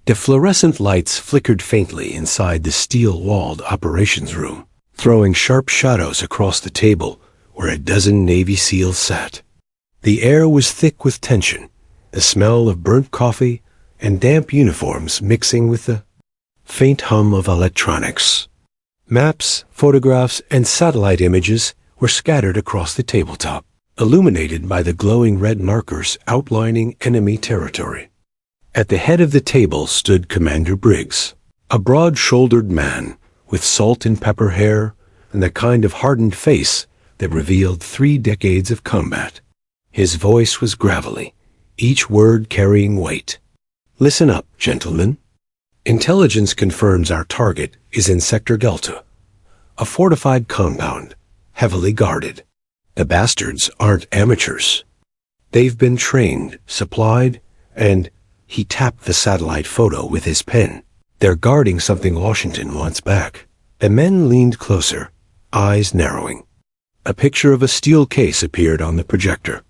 The fluorescent lights flickered faintly inside the steel-walled operations room, throwing sharp shadows across the table where a dozen Navy SEALs sat. The air was thick with tension, the smell of burnt coffee and damp uniforms mixing with the faint hum of electronics. Maps, photographs, and satellite images were scattered across the tabletop, illuminated by the glowing red markers outlining enemy territory. At the head of the table stood Commander Briggs, a broad-shouldered man with salt and pepper hair and the kind of hardened face that revealed 3 decades of combat. His voice was gravelly, each word carrying weight. "Listen up, gentlemen. Intelligence confirms our target is in Sector Delta, a fortified compound, heavily guarded. The bastards aren't amateurs. They've been trained, supplied, and..." He tapped the satellite photo with his pen. "They're guarding something Washington wants back." The men leaned closer, eyes narrowing. A picture of a steel case appeared on the projector.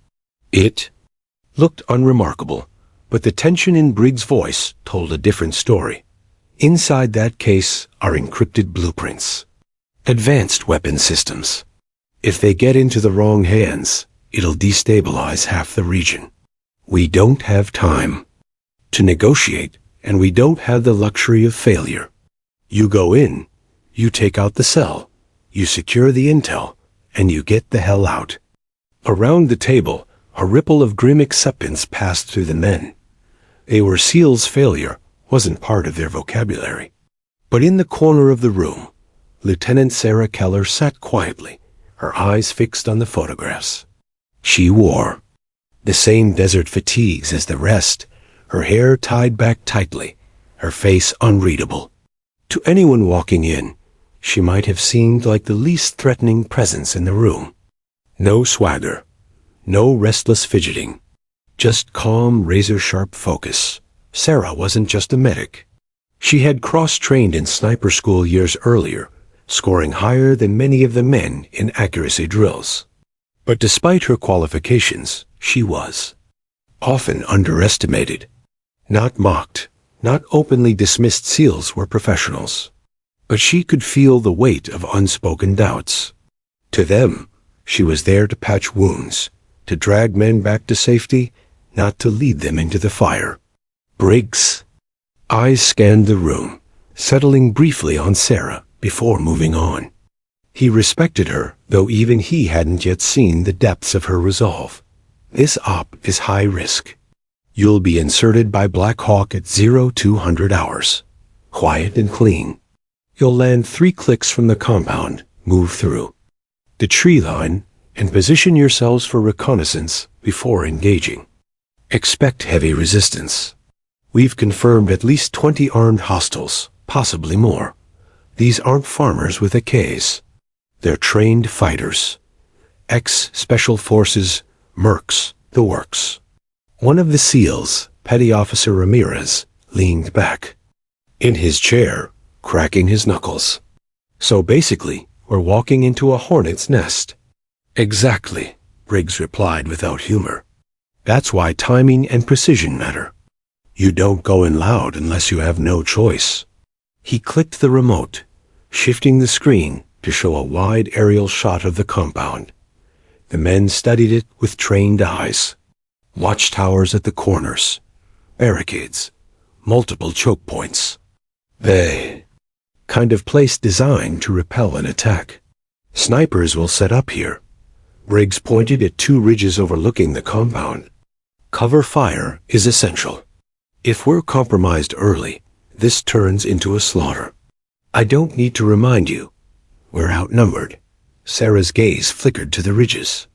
It looked unremarkable, but the tension in Briggs' voice told a different story. Inside that case are encrypted blueprints. Advanced weapon systems. If they get into the wrong hands, it'll destabilize half the region. We don't have time to negotiate, and we don't have the luxury of failure. You go in, you take out the cell, you secure the intel, and you get the hell out. Around the table, a ripple of grim acceptance passed through the men. They were SEALs' failure wasn't part of their vocabulary. But in the corner of the room, Lieutenant Sarah Keller sat quietly, her eyes fixed on the photographs. She wore the same desert fatigues as the rest, her hair tied back tightly, her face unreadable. To anyone walking in, she might have seemed like the least threatening presence in the room. No swagger, no restless fidgeting, just calm, razor-sharp focus. Sarah wasn't just a medic. She had cross-trained in sniper school years earlier, scoring higher than many of the men in accuracy drills. But despite her qualifications, she was often underestimated. Not mocked, not openly dismissed. SEALs were professionals. But she could feel the weight of unspoken doubts. To them, she was there to patch wounds, to drag men back to safety, not to lead them into the fire. Briggs' eyes scanned the room, settling briefly on Sarah before moving on. He respected her, though even he hadn't yet seen the depths of her resolve. This op is high risk. You'll be inserted by Black Hawk at 0200 hours. Quiet and clean. You'll land 3 clicks from the compound, move through the tree line, and position yourselves for reconnaissance before engaging. Expect heavy resistance. We've confirmed at least 20 armed hostiles, possibly more. These aren't farmers with AKs. They're trained fighters. Ex-Special Forces, mercs, the works. One of the SEALs, Petty Officer Ramirez, leaned back in his chair, cracking his knuckles. "So basically, we're walking into a hornet's nest." "Exactly," Briggs replied without humor. "That's why timing and precision matter. You don't go in loud unless you have no choice." He clicked the remote, shifting the screen to show a wide aerial shot of the compound. The men studied it with trained eyes. Watchtowers at the corners, barricades, multiple choke points. The kind of place designed to repel an attack. Snipers will set up here. Briggs pointed at 2 ridges overlooking the compound. Cover fire is essential. If we're compromised early, this turns into a slaughter. I don't need to remind you. We're outnumbered. Sarah's gaze flickered to the ridges.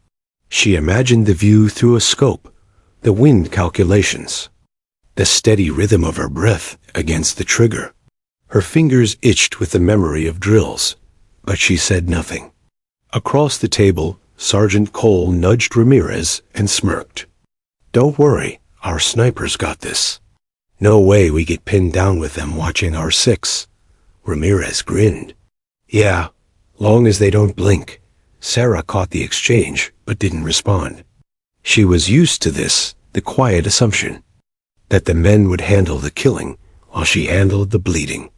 She imagined the view through a scope, the wind calculations, the steady rhythm of her breath against the trigger. Her fingers itched with the memory of drills, but she said nothing. Across the table, Sergeant Cole nudged Ramirez and smirked. "Don't worry, our snipers got this. No way we get pinned down with them watching our 6. Ramirez grinned. "Yeah, long as they don't blink." Sarah caught the exchange, but didn't respond. She was used to this, the quiet assumption that the men would handle the killing while she handled the bleeding.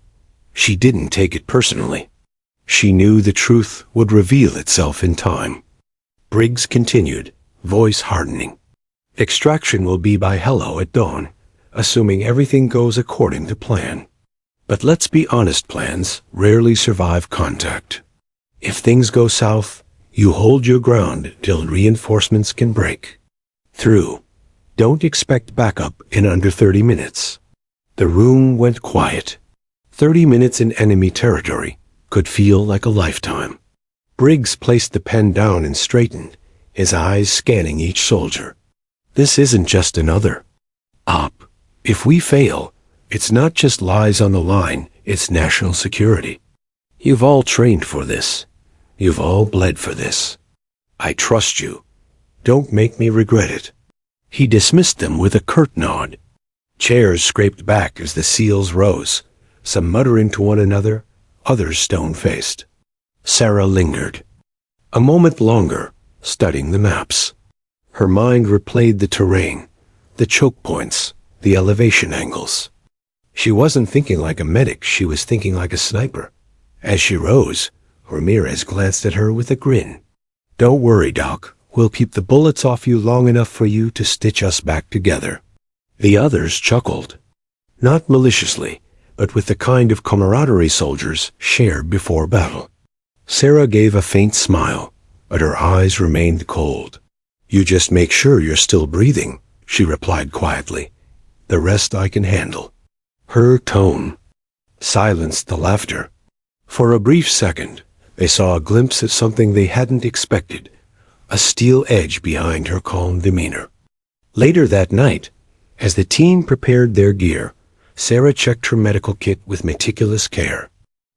She didn't take it personally. She knew the truth would reveal itself in time. Briggs continued, voice hardening. Extraction will be by hello at dawn, assuming everything goes according to plan. But let's be honest, plans rarely survive contact. If things go south, you hold your ground till reinforcements can break through. Don't expect backup in under 30 minutes. The room went quiet. 30 minutes in enemy territory could feel like a lifetime. Briggs placed the pen down and straightened, his eyes scanning each soldier. This isn't just another op. If we fail, it's not just lives on the line, it's national security. You've all trained for this. You've all bled for this. I trust you. Don't make me regret it. He dismissed them with a curt nod. Chairs scraped back as the SEALs rose, some muttering to one another, others stone-faced. Sarah lingered. A moment longer, studying the maps. Her mind replayed the terrain, the choke points, the elevation angles. She wasn't thinking like a medic, she was thinking like a sniper. As she rose, Ramirez glanced at her with a grin. Don't worry, Doc. We'll keep the bullets off you long enough for you to stitch us back together. The others chuckled. Not maliciously, but with the kind of camaraderie soldiers shared before battle. Sarah gave a faint smile, but her eyes remained cold. You just make sure you're still breathing, she replied quietly. The rest I can handle. Her tone silenced the laughter. For a brief second, they saw a glimpse of something they hadn't expected, a steel edge behind her calm demeanor. Later that night, as the team prepared their gear, Sarah checked her medical kit with meticulous care.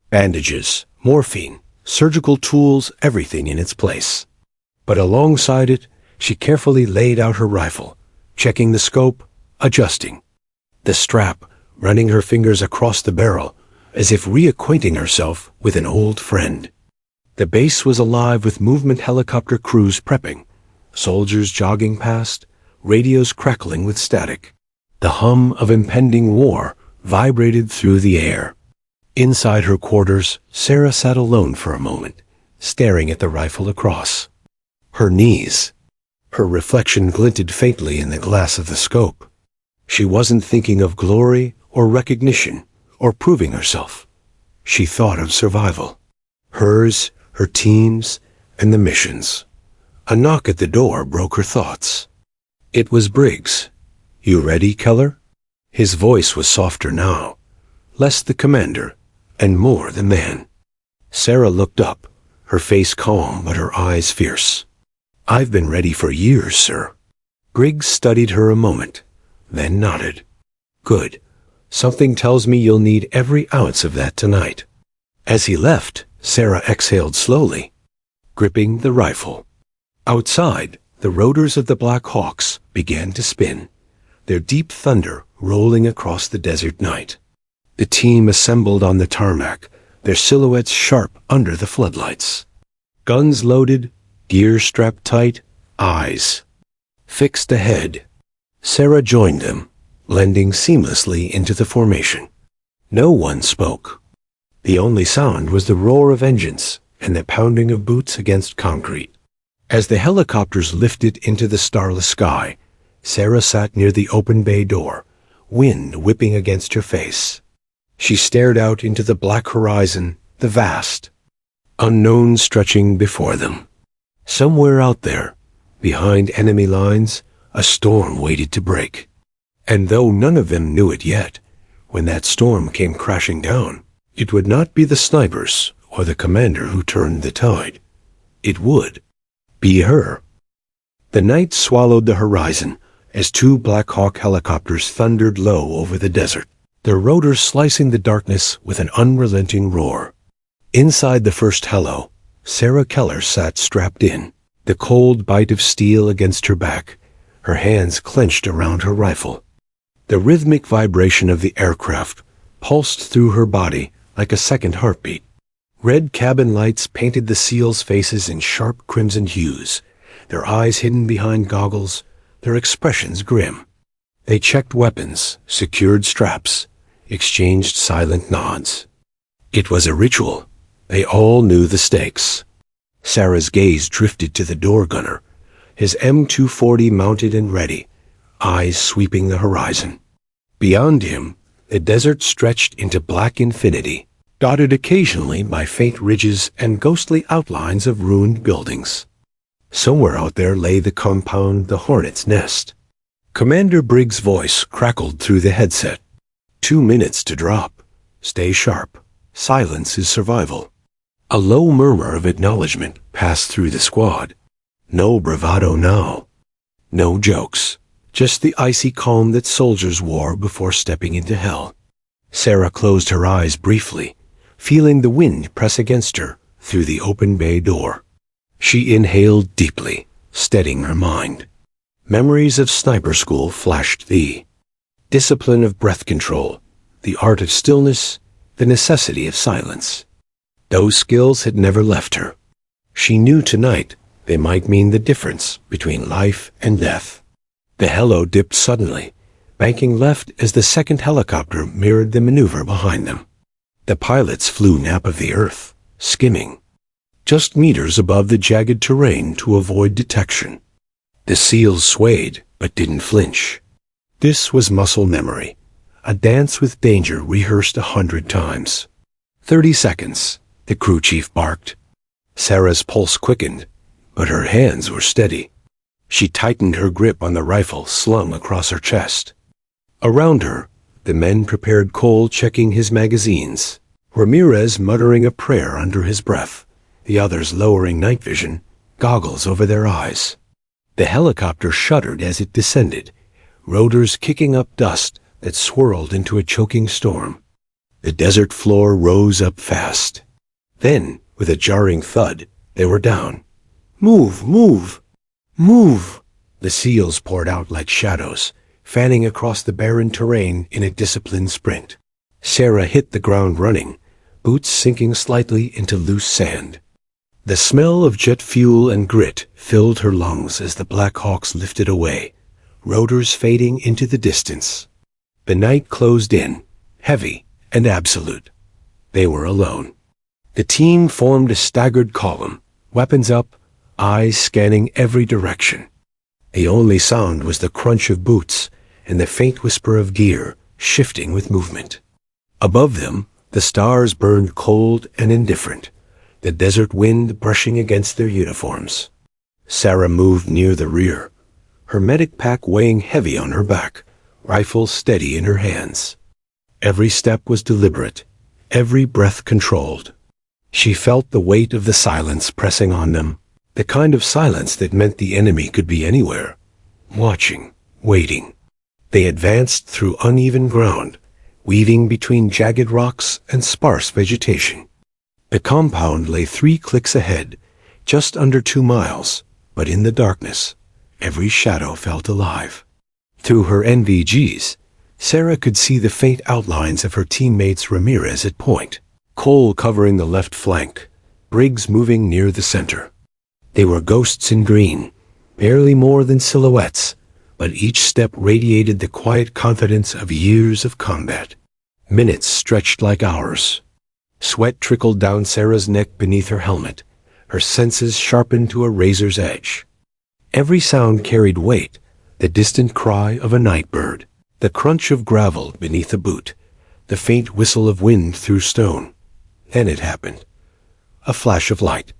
Bandages, morphine, surgical tools, everything in its place. But alongside it, she carefully laid out her rifle, checking the scope, adjusting the strap, running her fingers across the barrel, as if reacquainting herself with an old friend. The base was alive with movement helicopter crews prepping, soldiers jogging past, radios crackling with static. The hum of impending war vibrated through the air. Inside her quarters, Sarah sat alone for a moment, staring at the rifle across her knees. Her reflection glinted faintly in the glass of the scope. She wasn't thinking of glory or recognition or proving herself. She thought of survival. Hers, her team's, and the mission's. A knock at the door broke her thoughts. It was Briggs. You ready, Keller? His voice was softer now, less the commander, and more the man. Sarah looked up, her face calm but her eyes fierce. I've been ready for years, sir. Briggs studied her a moment, then nodded. Good. Something tells me you'll need every ounce of that tonight. As he left, Sarah exhaled slowly, gripping the rifle. Outside, the rotors of the Black Hawks began to spin, their deep thunder rolling across the desert night. The team assembled on the tarmac, their silhouettes sharp under the floodlights. Guns loaded, gear strapped tight, eyes fixed ahead. Sarah joined them, blending seamlessly into the formation. No one spoke. The only sound was the roar of engines and the pounding of boots against concrete. As the helicopters lifted into the starless sky, Sarah sat near the open bay door, wind whipping against her face. She stared out into the black horizon, the vast unknown stretching before them. Somewhere out there, behind enemy lines, a storm waited to break. And though none of them knew it yet, when that storm came crashing down, it would not be the snipers or the commander who turned the tide. It would be her. The night swallowed the horizon as two Black Hawk helicopters thundered low over the desert, their rotors slicing the darkness with an unrelenting roar. Inside the first helo, Sarah Keller sat strapped in, the cold bite of steel against her back, her hands clenched around her rifle. The rhythmic vibration of the aircraft pulsed through her body like a second heartbeat. Red cabin lights painted the SEALs' faces in sharp crimson hues, their eyes hidden behind goggles, their expressions grim. They checked weapons, secured straps, exchanged silent nods. It was a ritual. They all knew the stakes. Sarah's gaze drifted to the door gunner, his M240 mounted and ready, eyes sweeping the horizon. Beyond him, the desert stretched into black infinity, dotted occasionally by faint ridges and ghostly outlines of ruined buildings. Somewhere out there lay the compound, the hornet's nest. Commander Briggs' voice crackled through the headset. 2 minutes to drop. Stay sharp. Silence is survival. A low murmur of acknowledgement passed through the squad. No bravado now. No jokes. Just the icy calm that soldiers wore before stepping into hell. Sarah closed her eyes briefly, feeling the wind press against her through the open bay door. She inhaled deeply, steadying her mind. Memories of sniper school flashed the discipline of breath control, the art of stillness, the necessity of silence. Those skills had never left her. She knew tonight they might mean the difference between life and death. The helo dipped suddenly, banking left as the second helicopter mirrored the maneuver behind them. The pilots flew nap of the earth, skimming, just meters above the jagged terrain to avoid detection. The SEALs swayed, but didn't flinch. This was muscle memory, a dance with danger rehearsed 100 times. 30 seconds, the crew chief barked. Sarah's pulse quickened, but her hands were steady. She tightened her grip on the rifle slung across her chest. Around her, the men prepared Cole checking his magazines, Ramirez muttering a prayer under his breath, the others lowering night vision, goggles over their eyes. The helicopter shuddered as it descended, rotors kicking up dust that swirled into a choking storm. The desert floor rose up fast. Then, with a jarring thud, they were down. Move, move, move! The SEALs poured out like shadows, fanning across the barren terrain in a disciplined sprint. Sarah hit the ground running, boots sinking slightly into loose sand. The smell of jet fuel and grit filled her lungs as the Black Hawks lifted away, rotors fading into the distance. The night closed in, heavy and absolute. They were alone. The team formed a staggered column, weapons up, eyes scanning every direction. The only sound was the crunch of boots and the faint whisper of gear shifting with movement. Above them, the stars burned cold and indifferent, the desert wind brushing against their uniforms. Sarah moved near the rear, her medic pack weighing heavy on her back, rifle steady in her hands. Every step was deliberate, every breath controlled. She felt the weight of the silence pressing on them, the kind of silence that meant the enemy could be anywhere, watching, waiting. They advanced through uneven ground, weaving between jagged rocks and sparse vegetation. The compound lay 3 clicks ahead, just under 2 miles, but in the darkness, every shadow felt alive. Through her NVGs, Sarah could see the faint outlines of her teammates Ramirez at point, Cole covering the left flank, Briggs moving near the center. They were ghosts in green, barely more than silhouettes, but each step radiated the quiet confidence of years of combat. Minutes stretched like hours. Sweat trickled down Sarah's neck beneath her helmet, her senses sharpened to a razor's edge. Every sound carried weight, the distant cry of a night bird, the crunch of gravel beneath a boot, the faint whistle of wind through stone. Then it happened. A flash of light,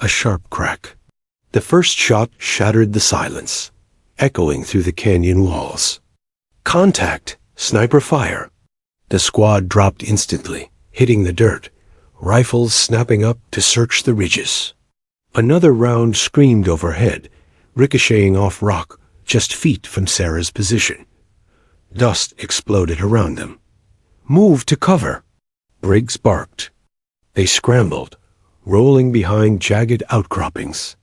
a sharp crack. The first shot shattered the silence, echoing through the canyon walls. Contact! Sniper fire! The squad dropped instantly, hitting the dirt, rifles snapping up to search the ridges. Another round screamed overhead, ricocheting off rock just feet from Sarah's position. Dust exploded around them. Move to cover! Briggs barked. They scrambled, rolling behind jagged outcroppings.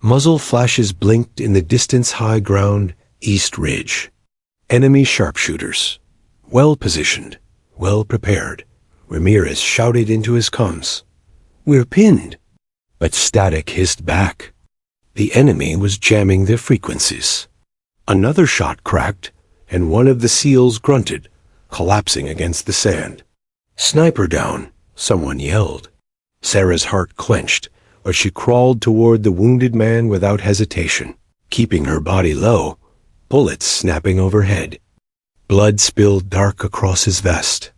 Muzzle flashes blinked in the distance high ground, East Ridge. Enemy sharpshooters. Well positioned, well prepared. Ramirez shouted into his comms. We're pinned. But static hissed back. The enemy was jamming their frequencies. Another shot cracked, and one of the SEALs grunted, collapsing against the sand. "Sniper down," someone yelled. Sarah's heart clenched, but she crawled toward the wounded man without hesitation, keeping her body low, bullets snapping overhead. Blood spilled dark across his vest.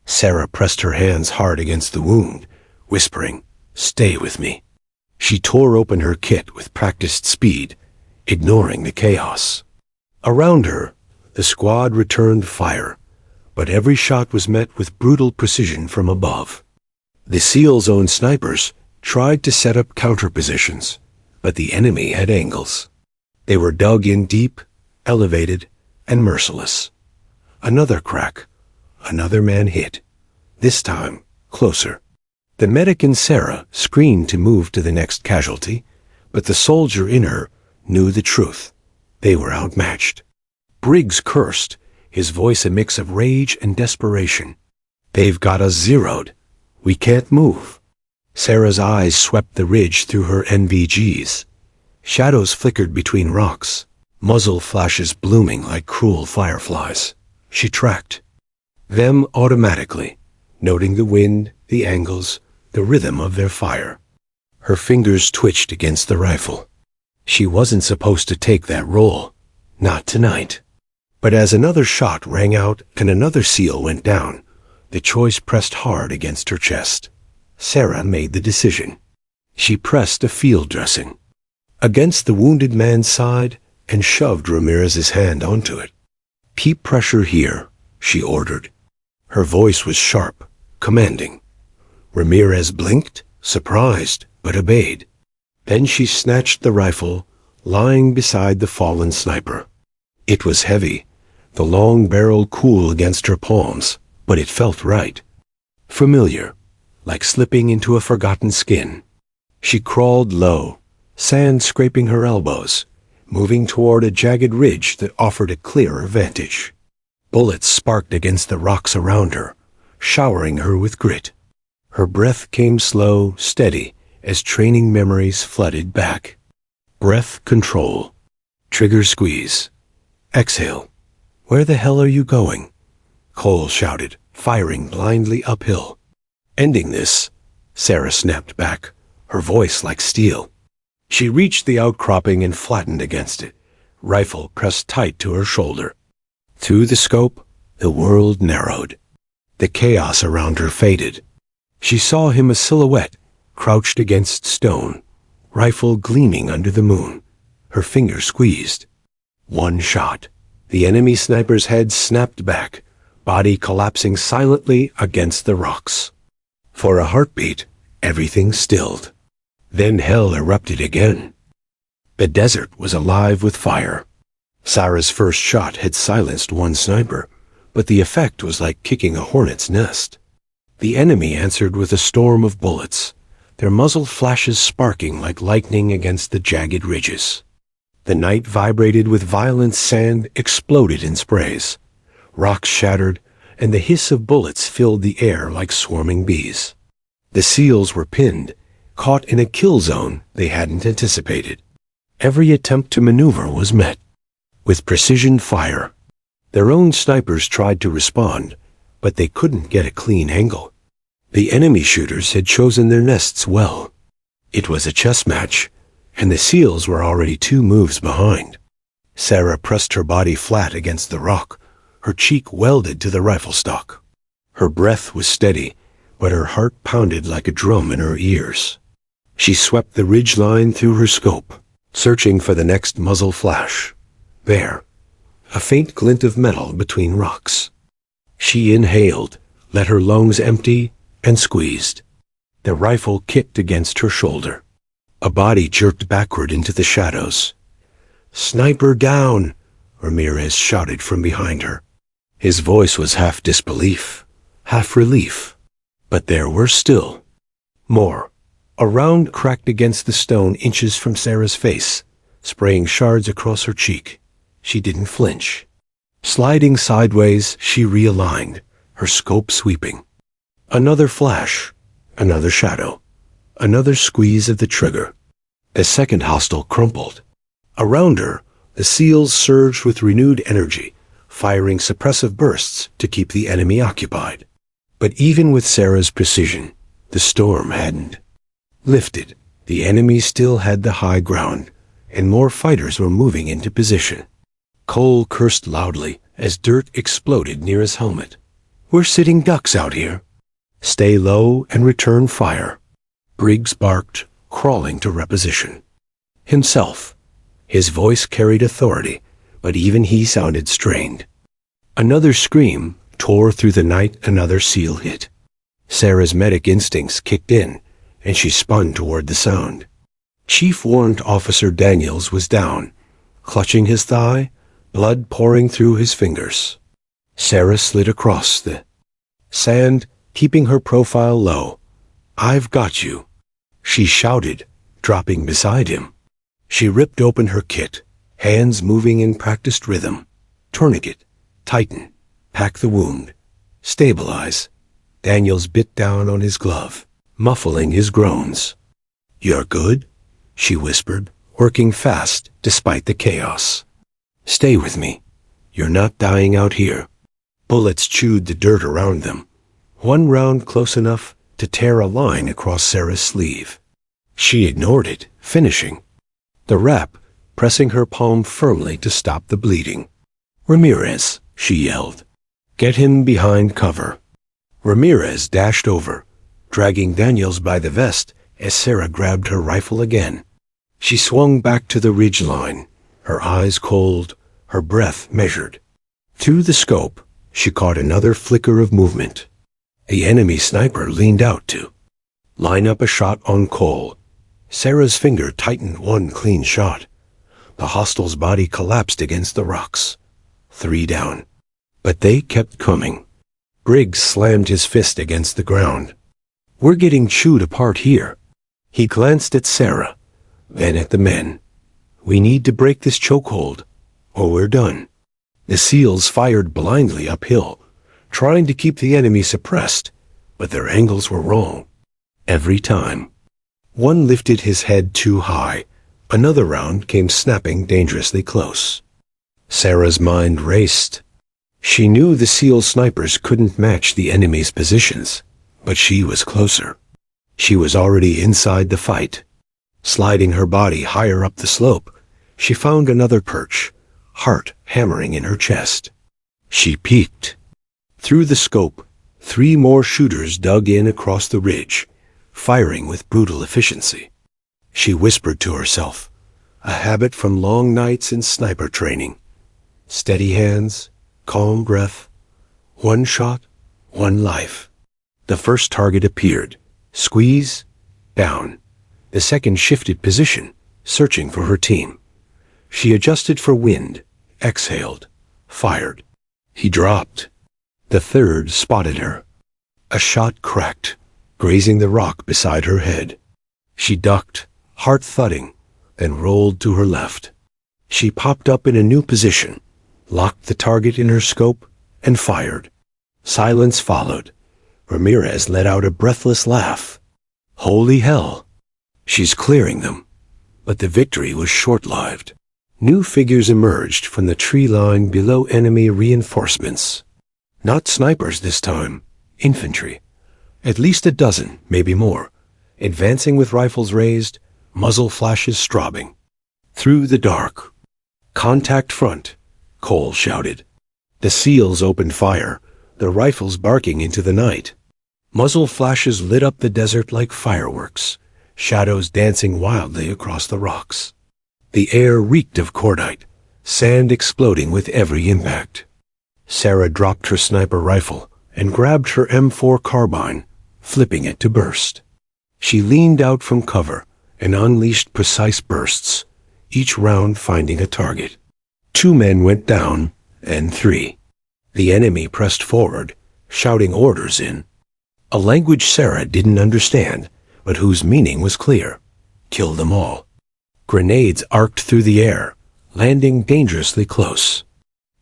Sarah pressed her hands hard against the wound, whispering, "Stay with me." She tore open her kit with practiced speed, ignoring the chaos. Around her, the squad returned fire, but every shot was met with brutal precision from above. The SEAL's own snipers tried to set up counter positions, but the enemy had angles. They were dug in deep, elevated, and merciless. Another crack. Another man hit. This time, closer. The medic in Sarah screamed to move to the next casualty, but the soldier in her knew the truth. They were outmatched. Briggs cursed, his voice a mix of rage and desperation. "They've got us zeroed. We can't move." Sarah's eyes swept the ridge through her NVGs. Shadows flickered between rocks, muzzle flashes blooming like cruel fireflies. She tracked them automatically, noting the wind, the angles, the rhythm of their fire. Her fingers twitched against the rifle. She wasn't supposed to take that roll. Not tonight. But as another shot rang out and another SEAL went down, the choice pressed hard against her chest. Sarah made the decision. She pressed a field dressing against the wounded man's side and shoved Ramirez's hand onto it. "Keep pressure here," she ordered. Her voice was sharp, commanding. Ramirez blinked, surprised, but obeyed. Then she snatched the rifle, lying beside the fallen sniper. It was heavy, the long barrel cool against her palms, but it felt right. Familiar, like slipping into a forgotten skin. She crawled low, sand scraping her elbows, moving toward a jagged ridge that offered a clearer vantage. Bullets sparked against the rocks around her, showering her with grit. Her breath came slow, steady, as training memories flooded back. Breath control. Trigger squeeze. Exhale. "Where the hell are you going?" Cole shouted, firing blindly uphill. Ending this, Sarah snapped back, her voice like steel. She reached the outcropping and flattened against it, rifle pressed tight to her shoulder. Through the scope, the world narrowed. The chaos around her faded. She saw him a silhouette, crouched against stone, rifle gleaming under the moon, her fingers squeezed. One shot. The enemy sniper's head snapped back, body collapsing silently against the rocks. For a heartbeat, everything stilled. Then hell erupted again. The desert was alive with fire. Sarah's first shot had silenced one sniper, but the effect was like kicking a hornet's nest. The enemy answered with a storm of bullets, their muzzle flashes sparking like lightning against the jagged ridges. The night vibrated with violent, sand exploded in sprays. Rocks shattered, and the hiss of bullets filled the air like swarming bees. The SEALs were pinned, caught in a kill zone they hadn't anticipated. Every attempt to maneuver was met with precision fire. Their own snipers tried to respond, but they couldn't get a clean angle. The enemy shooters had chosen their nests well. It was a chess match, and the SEALs were already 2 moves behind. Sarah pressed her body flat against the rock, her cheek welded to the rifle stock. Her breath was steady, but her heart pounded like a drum in her ears. She swept the ridgeline through her scope, searching for the next muzzle flash. There, a faint glint of metal between rocks. She inhaled, let her lungs empty, and squeezed. The rifle kicked against her shoulder. A body jerked backward into the shadows. "Sniper down!" Ramirez shouted from behind her. His voice was half disbelief, half relief. But there were still more. A round cracked against the stone inches from Sarah's face, spraying shards across her cheek. She didn't flinch. Sliding sideways, she realigned, her scope sweeping. Another flash, another shadow, another squeeze of the trigger. The second hostile crumpled. Around her, the SEALs surged with renewed energy, firing suppressive bursts to keep the enemy occupied. But even with Sarah's precision, the storm hadn't lifted. The enemy still had the high ground, and more fighters were moving into position. Cole cursed loudly as dirt exploded near his helmet. "We're sitting ducks out here. Stay low and return fire." Briggs barked, crawling to reposition. Himself. His voice carried authority, but even he sounded strained. Another scream tore through the night. Another seal hit. Sarah's medic instincts kicked in, and she spun toward the sound. Chief Warrant Officer Daniels was down, clutching his thigh, blood pouring through his fingers. Sarah slid across the sand, keeping her profile low. "I've got you," she shouted, dropping beside him. She ripped open her kit, hands moving in practiced rhythm. Tourniquet, tighten, pack the wound, stabilize. Daniels bit down on his glove, muffling his groans. "You're good?" she whispered, working fast despite the chaos. "Stay with me. You're not dying out here." Bullets chewed the dirt around them, one round close enough to tear a line across Sarah's sleeve. She ignored it, finishing the wrap, pressing her palm firmly to stop the bleeding. "Ramirez," she yelled. "Get him behind cover." Ramirez dashed over, dragging Daniels by the vest as Sarah grabbed her rifle again. She swung back to the ridge line, her eyes cold, her breath measured. Through the scope, she caught another flicker of movement. The enemy sniper leaned out to line up a shot on Cole. Sarah's finger tightened one clean shot. The hostile's body collapsed against the rocks. 3 down. But they kept coming. Briggs slammed his fist against the ground. "We're getting chewed apart here." He glanced at Sarah, then at the men. "We need to break this chokehold, or we're done." The SEALs fired blindly uphill, trying to keep the enemy suppressed, but their angles were wrong. Every time. One lifted his head too high. Another round came snapping dangerously close. Sarah's mind raced. She knew the SEAL snipers couldn't match the enemy's positions, but she was closer. She was already inside the fight. Sliding her body higher up the slope, she found another perch, heart hammering in her chest. She peeked. Through the scope, 3 more shooters dug in across the ridge, firing with brutal efficiency. She whispered to herself, a habit from long nights in sniper training. Steady hands, calm breath. 1 shot, 1 life. The first target appeared. Squeeze, down. The second shifted position, searching for her team. She adjusted for wind, exhaled, fired. He dropped. The third spotted her. A shot cracked, grazing the rock beside her head. She ducked, heart thudding, then rolled to her left. She popped up in a new position, locked the target in her scope, and fired. Silence followed. Ramirez let out a breathless laugh. Holy hell! She's clearing them. But the victory was short-lived. New figures emerged from the tree line below enemy reinforcements. Not snipers this time, infantry. At least a dozen, maybe more, advancing with rifles raised, muzzle flashes strobing. Through the dark. "Contact front," Cole shouted. The SEALs opened fire, their rifles barking into the night. Muzzle flashes lit up the desert like fireworks, shadows dancing wildly across the rocks. The air reeked of cordite, sand exploding with every impact. Sarah dropped her sniper rifle and grabbed her M4 carbine, flipping it to burst. She leaned out from cover and unleashed precise bursts, each round finding a target. 2 men went down, and 3. The enemy pressed forward, shouting orders in a language Sarah didn't understand, but whose meaning was clear. Kill them all. Grenades arced through the air, landing dangerously close.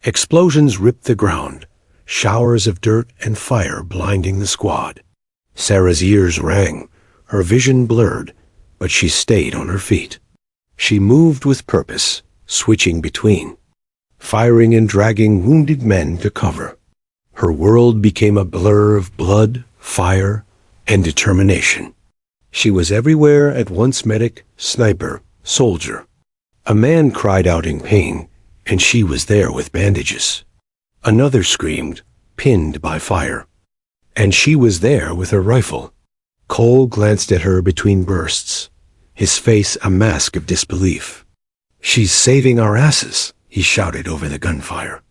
Explosions ripped the ground, showers of dirt and fire blinding the squad. Sarah's ears rang, her vision blurred, but she stayed on her feet. She moved with purpose, switching between firing and dragging wounded men to cover. Her world became a blur of blood, fire, and determination. She was everywhere at once: medic, sniper, soldier. A man cried out in pain, and she was there with bandages. Another screamed, pinned by fire, and she was there with her rifle. Cole glanced at her between bursts, his face a mask of disbelief. "She's saving our asses," he shouted over the gunfire.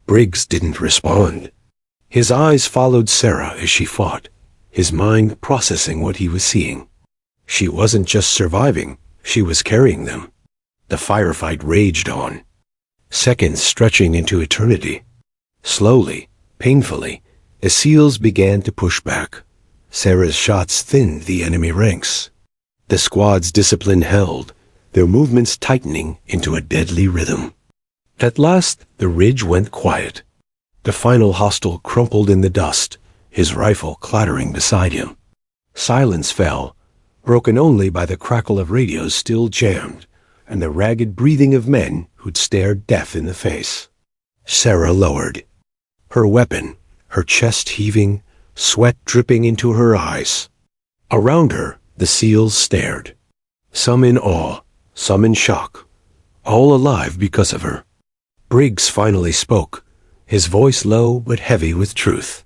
Briggs didn't respond. His eyes followed Sarah as she fought, his mind processing what he was seeing. She wasn't just surviving, she was carrying them. The firefight raged on, seconds stretching into eternity. Slowly, painfully, the SEALs began to push back. Sarah's shots thinned the enemy ranks. The squad's discipline held, their movements tightening into a deadly rhythm. At last, the ridge went quiet. The final hostile crumpled in the dust, his rifle clattering beside him. Silence fell, broken only by the crackle of radios still jammed, and the ragged breathing of men who'd stared death in the face. Sarah lowered. Her weapon, her chest heaving, sweat dripping into her eyes. Around her, the SEALs stared. Some in awe, some in shock, all alive because of her. Briggs finally spoke, his voice low but heavy with truth.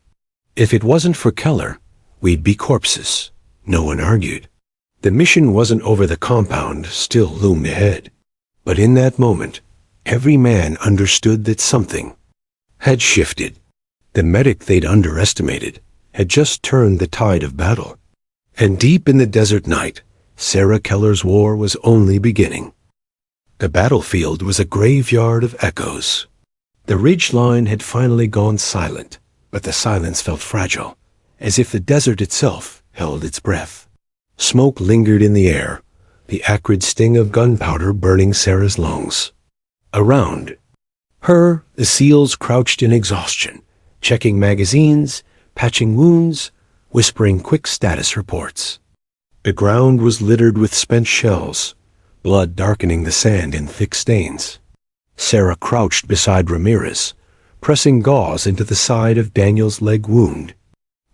"If it wasn't for Keller, we'd be corpses," no one argued. The mission wasn't over. The compound still loomed ahead. But in that moment, every man understood that something had shifted. The medic they'd underestimated had just turned the tide of battle. And deep in the desert night, Sarah Keller's war was only beginning. The battlefield was a graveyard of echoes. The ridge line had finally gone silent, but the silence felt fragile, as if the desert itself held its breath. Smoke lingered in the air, the acrid sting of gunpowder burning Sarah's lungs. Around her, the SEALs crouched in exhaustion, checking magazines, patching wounds, whispering quick status reports. The ground was littered with spent shells, blood darkening the sand in thick stains. Sarah crouched beside Ramirez, pressing gauze into the side of Daniel's leg wound.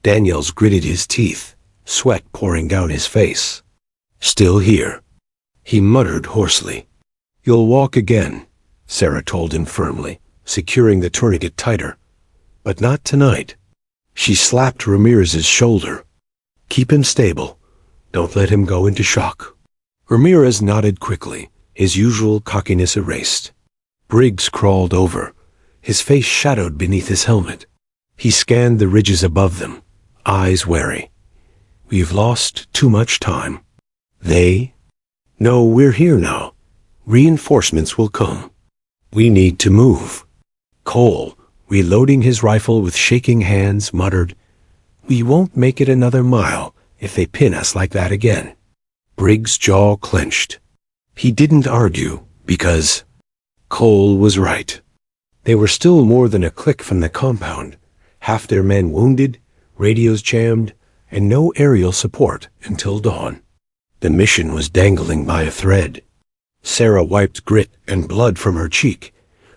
Daniels gritted his teeth, sweat pouring down his face. "Still here," he muttered hoarsely. "You'll walk again," Sarah told him firmly, securing the tourniquet tighter. "But not tonight." She slapped Ramirez's shoulder. "Keep him stable. Don't let him go into shock." Ramirez nodded quickly, his usual cockiness erased. Briggs crawled over, his face shadowed beneath his helmet. He scanned the ridges above them, eyes wary. "We've lost too much time." "They?" "No, we're here now. Reinforcements will come. We need to move." Cole, reloading his rifle with shaking hands, muttered, "We won't make it another mile if they pin us like that again." Briggs' jaw clenched. He didn't argue, because Cole was right. They were still more than a click from the compound, half their men wounded, radios jammed, and no aerial support until dawn. The mission was dangling by a thread. Sarah wiped grit and blood from her cheek,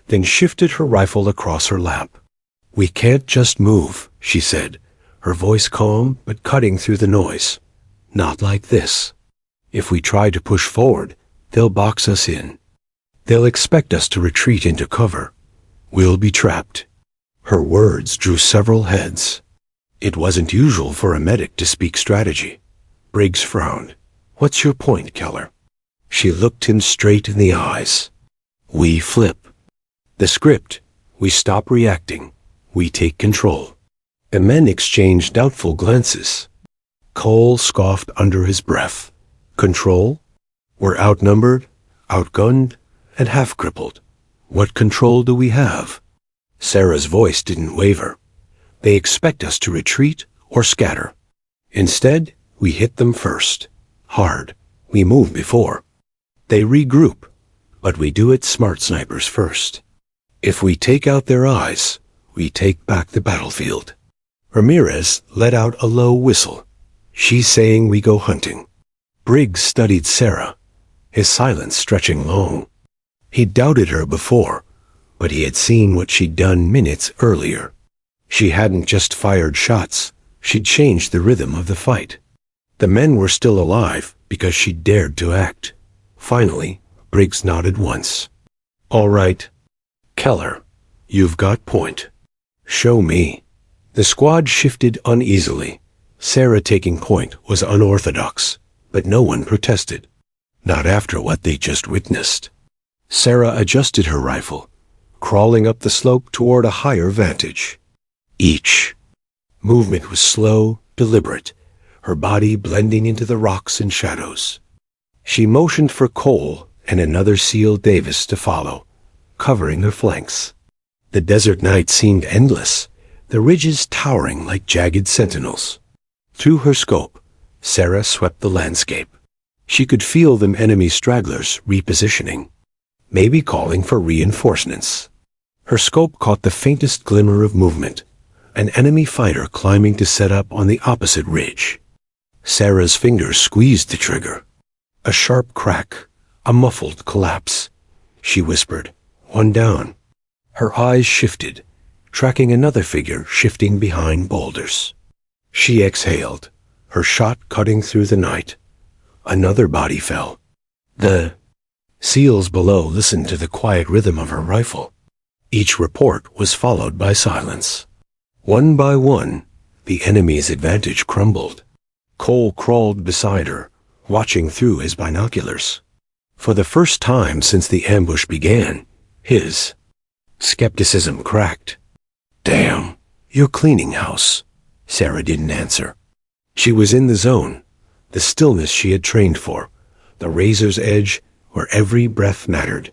then shifted her rifle across her lap. "We can't just move," she said, her voice calm but cutting through the noise. "Not like this. If we try to push forward, they'll box us in. They'll expect us to retreat into cover. We'll be trapped." Her words drew several heads. It wasn't usual for a medic to speak strategy. Briggs frowned. "What's your point, Keller?" She looked him straight in the eyes. "We flip. The script. We stop reacting. We take control." The men exchanged doubtful glances. Cole scoffed under his breath. "Control? We're outnumbered, outgunned, and half-crippled. What control do we have?" Sarah's voice didn't waver. "They expect us to retreat or scatter. Instead, we hit them first. Hard. We move before. They regroup, but we do it smart snipers first. If we take out their eyes, we take back the battlefield." Ramirez let out a low whistle. "She's saying we go hunting." Briggs studied Sarah, his silence stretching long. He'd doubted her before, but he had seen what she'd done minutes earlier. She hadn't just fired shots, she'd changed the rhythm of the fight. The men were still alive because she'd dared to act. Finally, Briggs nodded once. "All right. Keller, you've got point. Show me." The squad shifted uneasily. Sarah taking point was unorthodox, but no one protested. Not after what they just witnessed. Sarah adjusted her rifle, crawling up the slope toward a higher vantage. Each movement was slow, deliberate, her body blending into the rocks and shadows. She motioned for Cole and another SEAL Davis to follow, covering their flanks. The desert night seemed endless, the ridges towering like jagged sentinels. Through her scope, Sarah swept the landscape. She could feel them enemy stragglers repositioning, maybe calling for reinforcements. Her scope caught the faintest glimmer of movement, an enemy fighter climbing to set up on the opposite ridge. Sarah's fingers squeezed the trigger. A sharp crack, a muffled collapse. She whispered, "One down." Her eyes shifted, tracking another figure shifting behind boulders. She exhaled, her shot cutting through the night. Another body fell. The SEALs below listened to the quiet rhythm of her rifle. Each report was followed by silence. One by one, the enemy's advantage crumbled. Cole crawled beside her, watching through his binoculars. For the first time since the ambush began, his skepticism cracked. "Damn, you're cleaning house." Sarah didn't answer. She was in the zone, the stillness she had trained for, the razor's edge where every breath mattered.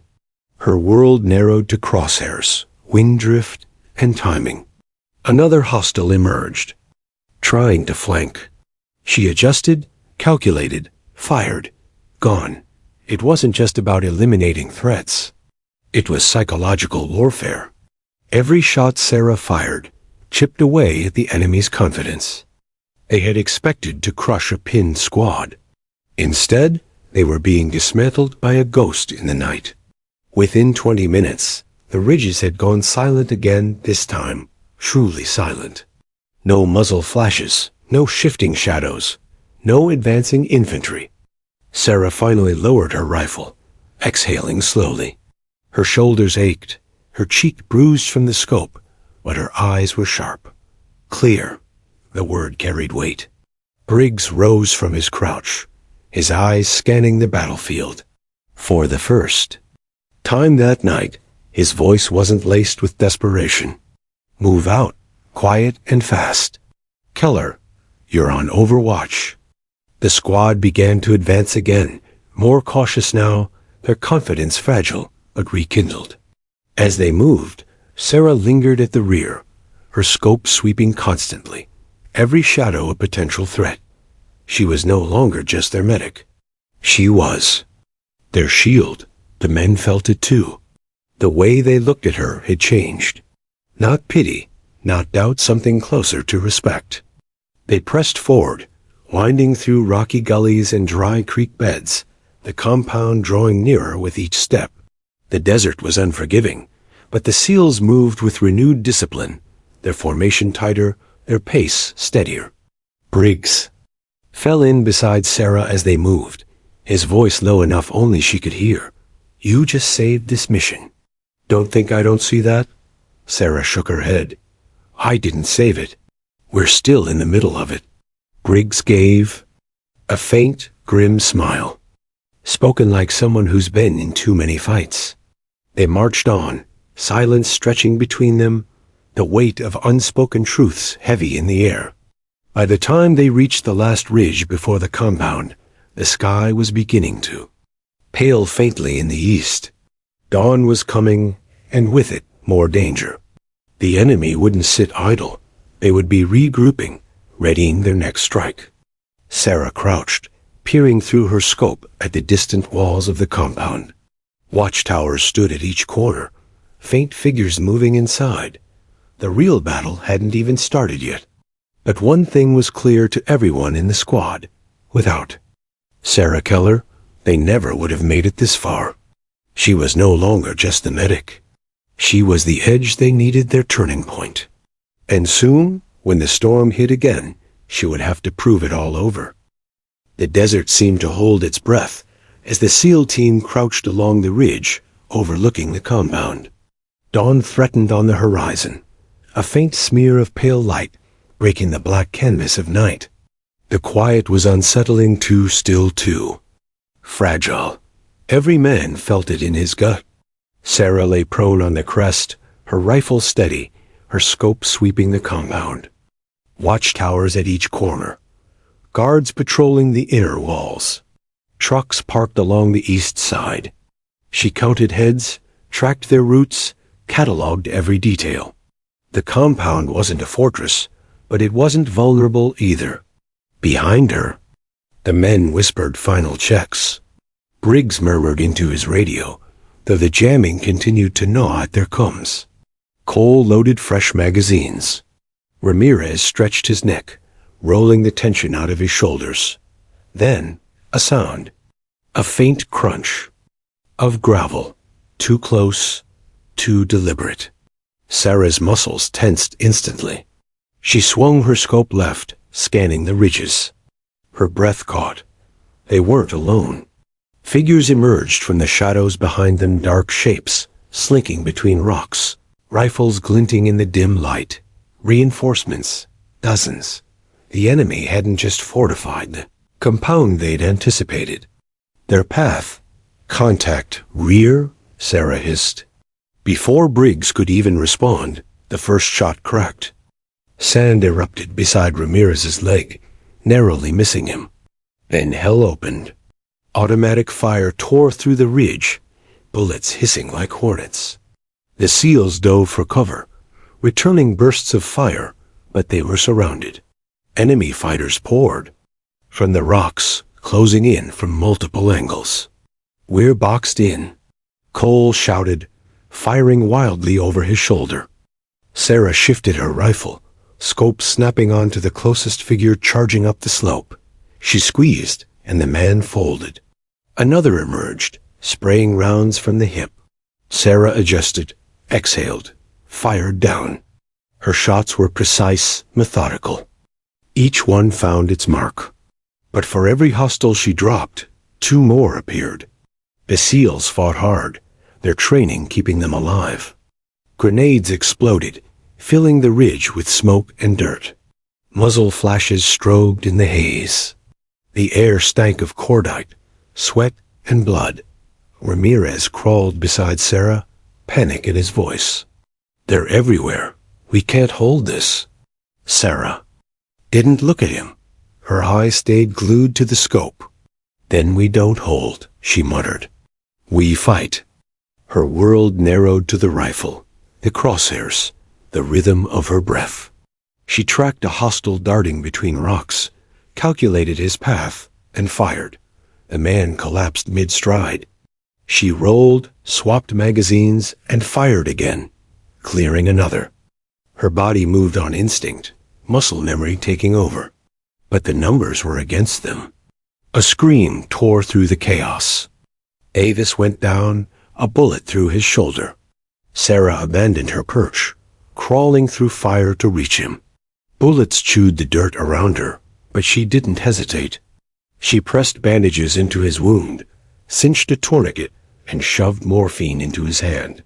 Her world narrowed to crosshairs, wind drift, and timing. Another hostile emerged, trying to flank. She adjusted, calculated, fired. Gone. It wasn't just about eliminating threats. It was psychological warfare. Every shot Sarah fired chipped away at the enemy's confidence. They had expected to crush a pinned squad. Instead, they were being dismantled by a ghost in the night. Within 20 minutes, the ridges had gone silent again this time, truly silent. No muzzle flashes, no shifting shadows, no advancing infantry. Sarah finally lowered her rifle, exhaling slowly. Her shoulders ached, her cheek bruised from the scope, but her eyes were sharp. Clear. The word carried weight. Briggs rose from his crouch, his eyes scanning the battlefield. For the first time that night, his voice wasn't laced with desperation. "Move out, quiet and fast. Keller, you're on overwatch." The squad began to advance again, more cautious now, their confidence fragile but rekindled. As they moved, Sarah lingered at the rear, her scope sweeping constantly, every shadow a potential threat. She was no longer just their medic. She was their shield. The men felt it too. The way they looked at her had changed. Not pity, not doubt, something closer to respect. They pressed forward, winding through rocky gullies and dry creek beds, the compound drawing nearer with each step. The desert was unforgiving, but the SEALs moved with renewed discipline, their formation tighter, their pace steadier. Briggs fell in beside Sarah as they moved, his voice low enough only she could hear. "You just saved this mission." "Don't think I don't see that?" Sarah shook her head. "I didn't save it. We're still in the middle of it." Briggs gave a faint, grim smile, spoken like someone who's been in too many fights. They marched on, silence stretching between them, the weight of unspoken truths heavy in the air. By the time they reached the last ridge before the compound, the sky was beginning to pale faintly in the east. Dawn was coming, and with it, more danger. The enemy wouldn't sit idle. They would be regrouping, readying their next strike. Sarah crouched, peering through her scope at the distant walls of the compound. Watchtowers stood at each corner, faint figures moving inside. The real battle hadn't even started yet. But one thing was clear to everyone in the squad. Without Sarah Keller, they never would have made it this far. She was no longer just the medic. She was the edge they needed, their turning point. And soon, when the storm hit again, she would have to prove it all over. The desert seemed to hold its breath as the SEAL team crouched along the ridge overlooking the compound. Dawn threatened on the horizon, a faint smear of pale light breaking the black canvas of night. The quiet was unsettling, too still, too fragile. Every man felt it in his gut. Sarah lay prone on the crest, her rifle steady, her scope sweeping the compound. Watchtowers at each corner. Guards patrolling the inner walls. Trucks parked along the east side. She counted heads, tracked their routes, cataloged every detail. The compound wasn't a fortress, but it wasn't vulnerable either. Behind her, the men whispered final checks. Briggs murmured into his radio, though the jamming continued to gnaw at their gums. Cole loaded fresh magazines. Ramirez stretched his neck, rolling the tension out of his shoulders. Then, a sound. A faint crunch. Of gravel. Too close, too deliberate. Sarah's muscles tensed instantly. She swung her scope left, scanning the ridges. Her breath caught. They weren't alone. Figures emerged from the shadows behind them, dark shapes, slinking between rocks, rifles glinting in the dim light. Reinforcements. Dozens. The enemy hadn't just fortified the compound they'd anticipated. Their path. Contact. Rear, Sarah hissed. Before Briggs could even respond, the first shot cracked. Sand erupted beside Ramirez's leg, narrowly missing him. Then hell opened. Automatic fire tore through the ridge, bullets hissing like hornets. The SEALs dove for cover, returning bursts of fire, but they were surrounded. Enemy fighters poured from the rocks, closing in from multiple angles. "We're boxed in," Cole shouted, firing wildly over his shoulder. Sarah shifted her rifle, scope snapping onto the closest figure charging up the slope. She squeezed, and the man folded. Another emerged, spraying rounds from the hip. Sarah adjusted, exhaled, fired down. Her shots were precise, methodical. Each one found its mark. But for every hostile she dropped, two more appeared. The SEALs fought hard, their training keeping them alive. Grenades exploded, filling the ridge with smoke and dirt. Muzzle flashes strobed in the haze. The air stank of cordite, sweat, and blood. Ramirez crawled beside Sarah, panic in his voice. "They're everywhere. We can't hold this." Sarah didn't look at him. Her eyes stayed glued to the scope. "Then we don't hold," she muttered. "We fight." Her world narrowed to the rifle, the crosshairs, the rhythm of her breath. She tracked a hostile darting between rocks, calculated his path, and fired. The man collapsed mid-stride. She rolled, swapped magazines, and fired again, clearing another. Her body moved on instinct, muscle memory taking over. But the numbers were against them. A scream tore through the chaos. Avis went down, a bullet through his shoulder. Sarah abandoned her perch, crawling through fire to reach him. Bullets chewed the dirt around her, but she didn't hesitate. She pressed bandages into his wound, cinched a tourniquet, and shoved morphine into his hand.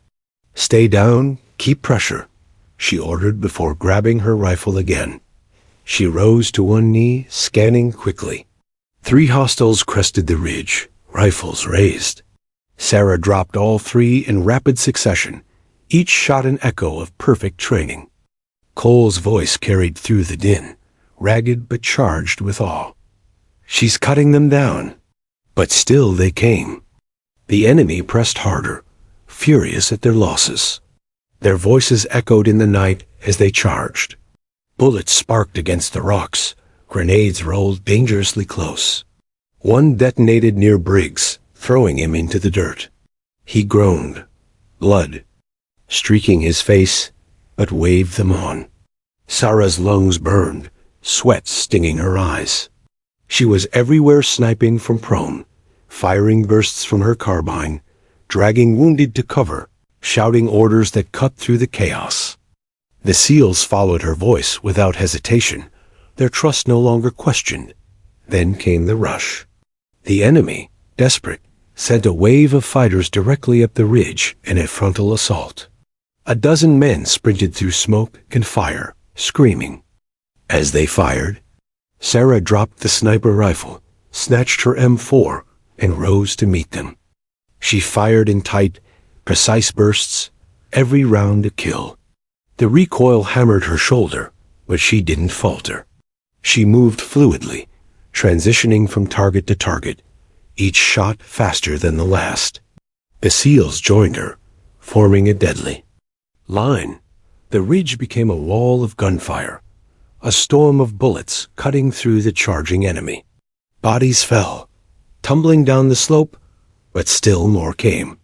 "Stay down, keep pressure," she ordered before grabbing her rifle again. She rose to one knee, scanning quickly. 3 hostiles crested the ridge, rifles raised. Sarah dropped all 3 in rapid succession, each shot an echo of perfect training. Cole's voice carried through the din, ragged but charged with awe. "She's cutting them down." But still they came. The enemy pressed harder, furious at their losses. Their voices echoed in the night as they charged. Bullets sparked against the rocks. Grenades rolled dangerously close. One detonated near Briggs, throwing him into the dirt. He groaned, blood streaking his face, but waved them on. Sarah's lungs burned, sweat stinging her eyes. She was everywhere, sniping from prone, firing bursts from her carbine, dragging wounded to cover, shouting orders that cut through the chaos. The SEALs followed her voice without hesitation, their trust no longer questioned. Then came the rush. The enemy, desperate, sent a wave of fighters directly up the ridge in a frontal assault. A dozen men sprinted through smoke and fire, screaming. As they fired, Sarah dropped the sniper rifle, snatched her M4, and rose to meet them. She fired in tight, precise bursts, every round a kill. The recoil hammered her shoulder, but she didn't falter. She moved fluidly, transitioning from target to target, each shot faster than the last. The SEALs joined her, forming a deadly line. The ridge became a wall of gunfire, a storm of bullets cutting through the charging enemy. Bodies fell, tumbling down the slope, but still more came.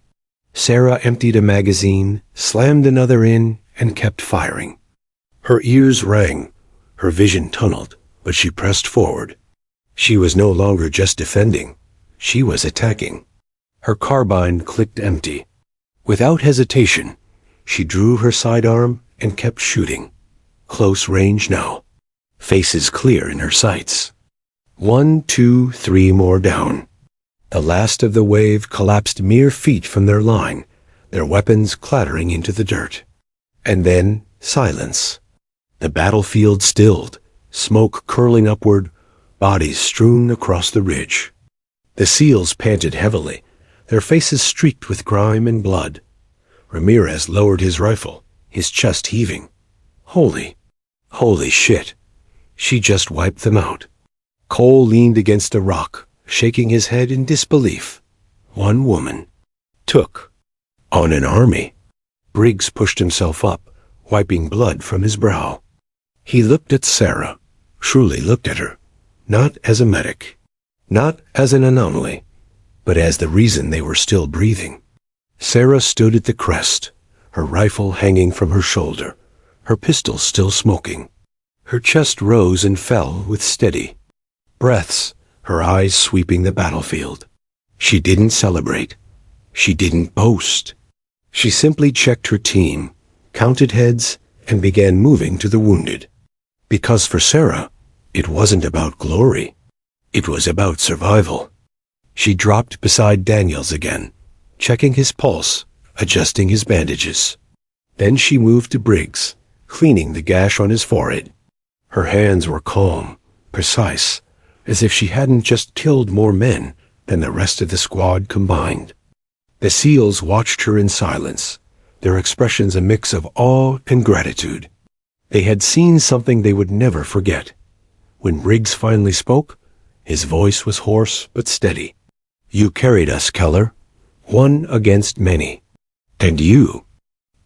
Sarah emptied a magazine, slammed another in, and kept firing. Her ears rang, her vision tunneled, but she pressed forward. She was no longer just defending. She was attacking. Her carbine clicked empty. Without hesitation, she drew her sidearm and kept shooting. Close range now. Faces clear in her sights. 1, 2, 3 more down. The last of the wave collapsed mere feet from their line, their weapons clattering into the dirt. And then silence. The battlefield stilled, smoke curling upward, bodies strewn across the ridge. The SEALs panted heavily, their faces streaked with grime and blood. Ramirez lowered his rifle, his chest heaving. Holy shit. She just wiped them out. Cole leaned against a rock, shaking his head in disbelief. One woman took on an army. Briggs pushed himself up, wiping blood from his brow. He looked at Sarah, truly looked at her, not as a medic, not as an anomaly, but as the reason they were still breathing. Sarah stood at the crest, her rifle hanging from her shoulder, her pistol still smoking. Her chest rose and fell with steady breaths, her eyes sweeping the battlefield. She didn't celebrate. She didn't boast. She simply checked her team, counted heads, and began moving to the wounded. Because for Sarah, it wasn't about glory. It was about survival. She dropped beside Daniels again, checking his pulse, adjusting his bandages. Then she moved to Briggs, cleaning the gash on his forehead. Her hands were calm, precise, as if she hadn't just killed more men than the rest of the squad combined. The SEALs watched her in silence, their expressions a mix of awe and gratitude. They had seen something they would never forget. When Briggs finally spoke, his voice was hoarse but steady. You carried us, Keller. One against many. And you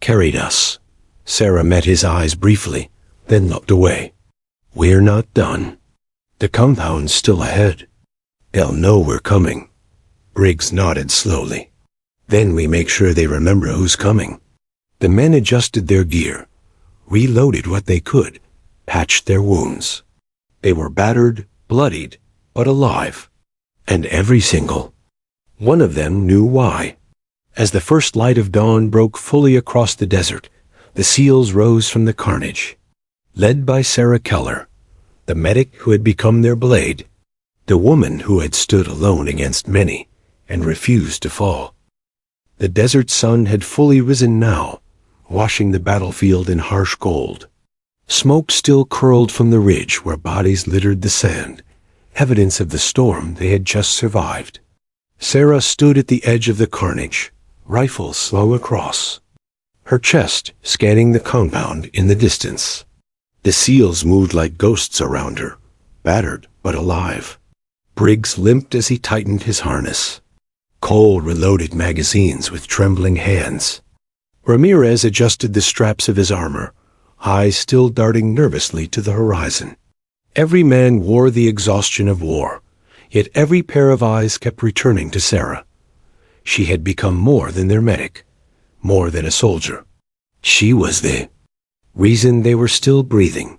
carried us. Sarah met his eyes briefly, then looked away. We're not done. The compound's still ahead. They'll know we're coming. Briggs nodded slowly. Then we make sure they remember who's coming. The men adjusted their gear, reloaded what they could, patched their wounds. They were battered, bloodied, but alive. And every single one of them knew why. As the first light of dawn broke fully across the desert, the SEALs rose from the carnage. Led by Sarah Keller, the medic who had become their blade, the woman who had stood alone against many and refused to fall. The desert sun had fully risen now, washing the battlefield in harsh gold. Smoke still curled from the ridge where bodies littered the sand, evidence of the storm they had just survived. Sarah stood at the edge of the carnage, rifle slung across, her chest scanning the compound in the distance. The SEALs moved like ghosts around her, battered but alive. Briggs limped as he tightened his harness. Cole reloaded magazines with trembling hands. Ramirez adjusted the straps of his armor, eyes still darting nervously to the horizon. Every man wore the exhaustion of war, yet every pair of eyes kept returning to Sarah. She had become more than their medic, more than a soldier. She was the reason they were still breathing.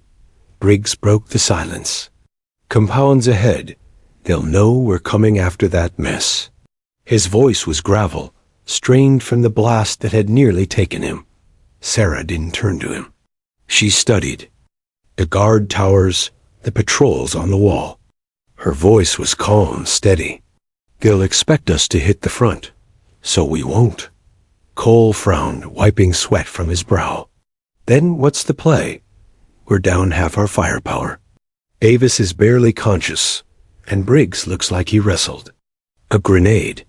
Briggs broke the silence. Compounds ahead. They'll know we're coming after that mess. His voice was gravel, strained from the blast that had nearly taken him. Sarah didn't turn to him. She studied the guard towers, the patrols on the wall. Her voice was calm, steady. "They'll expect us to hit the front, so we won't." Cole frowned, wiping sweat from his brow. "Then what's the play? We're down half our firepower. Davis is barely conscious, and Briggs looks like he wrestled. A grenade.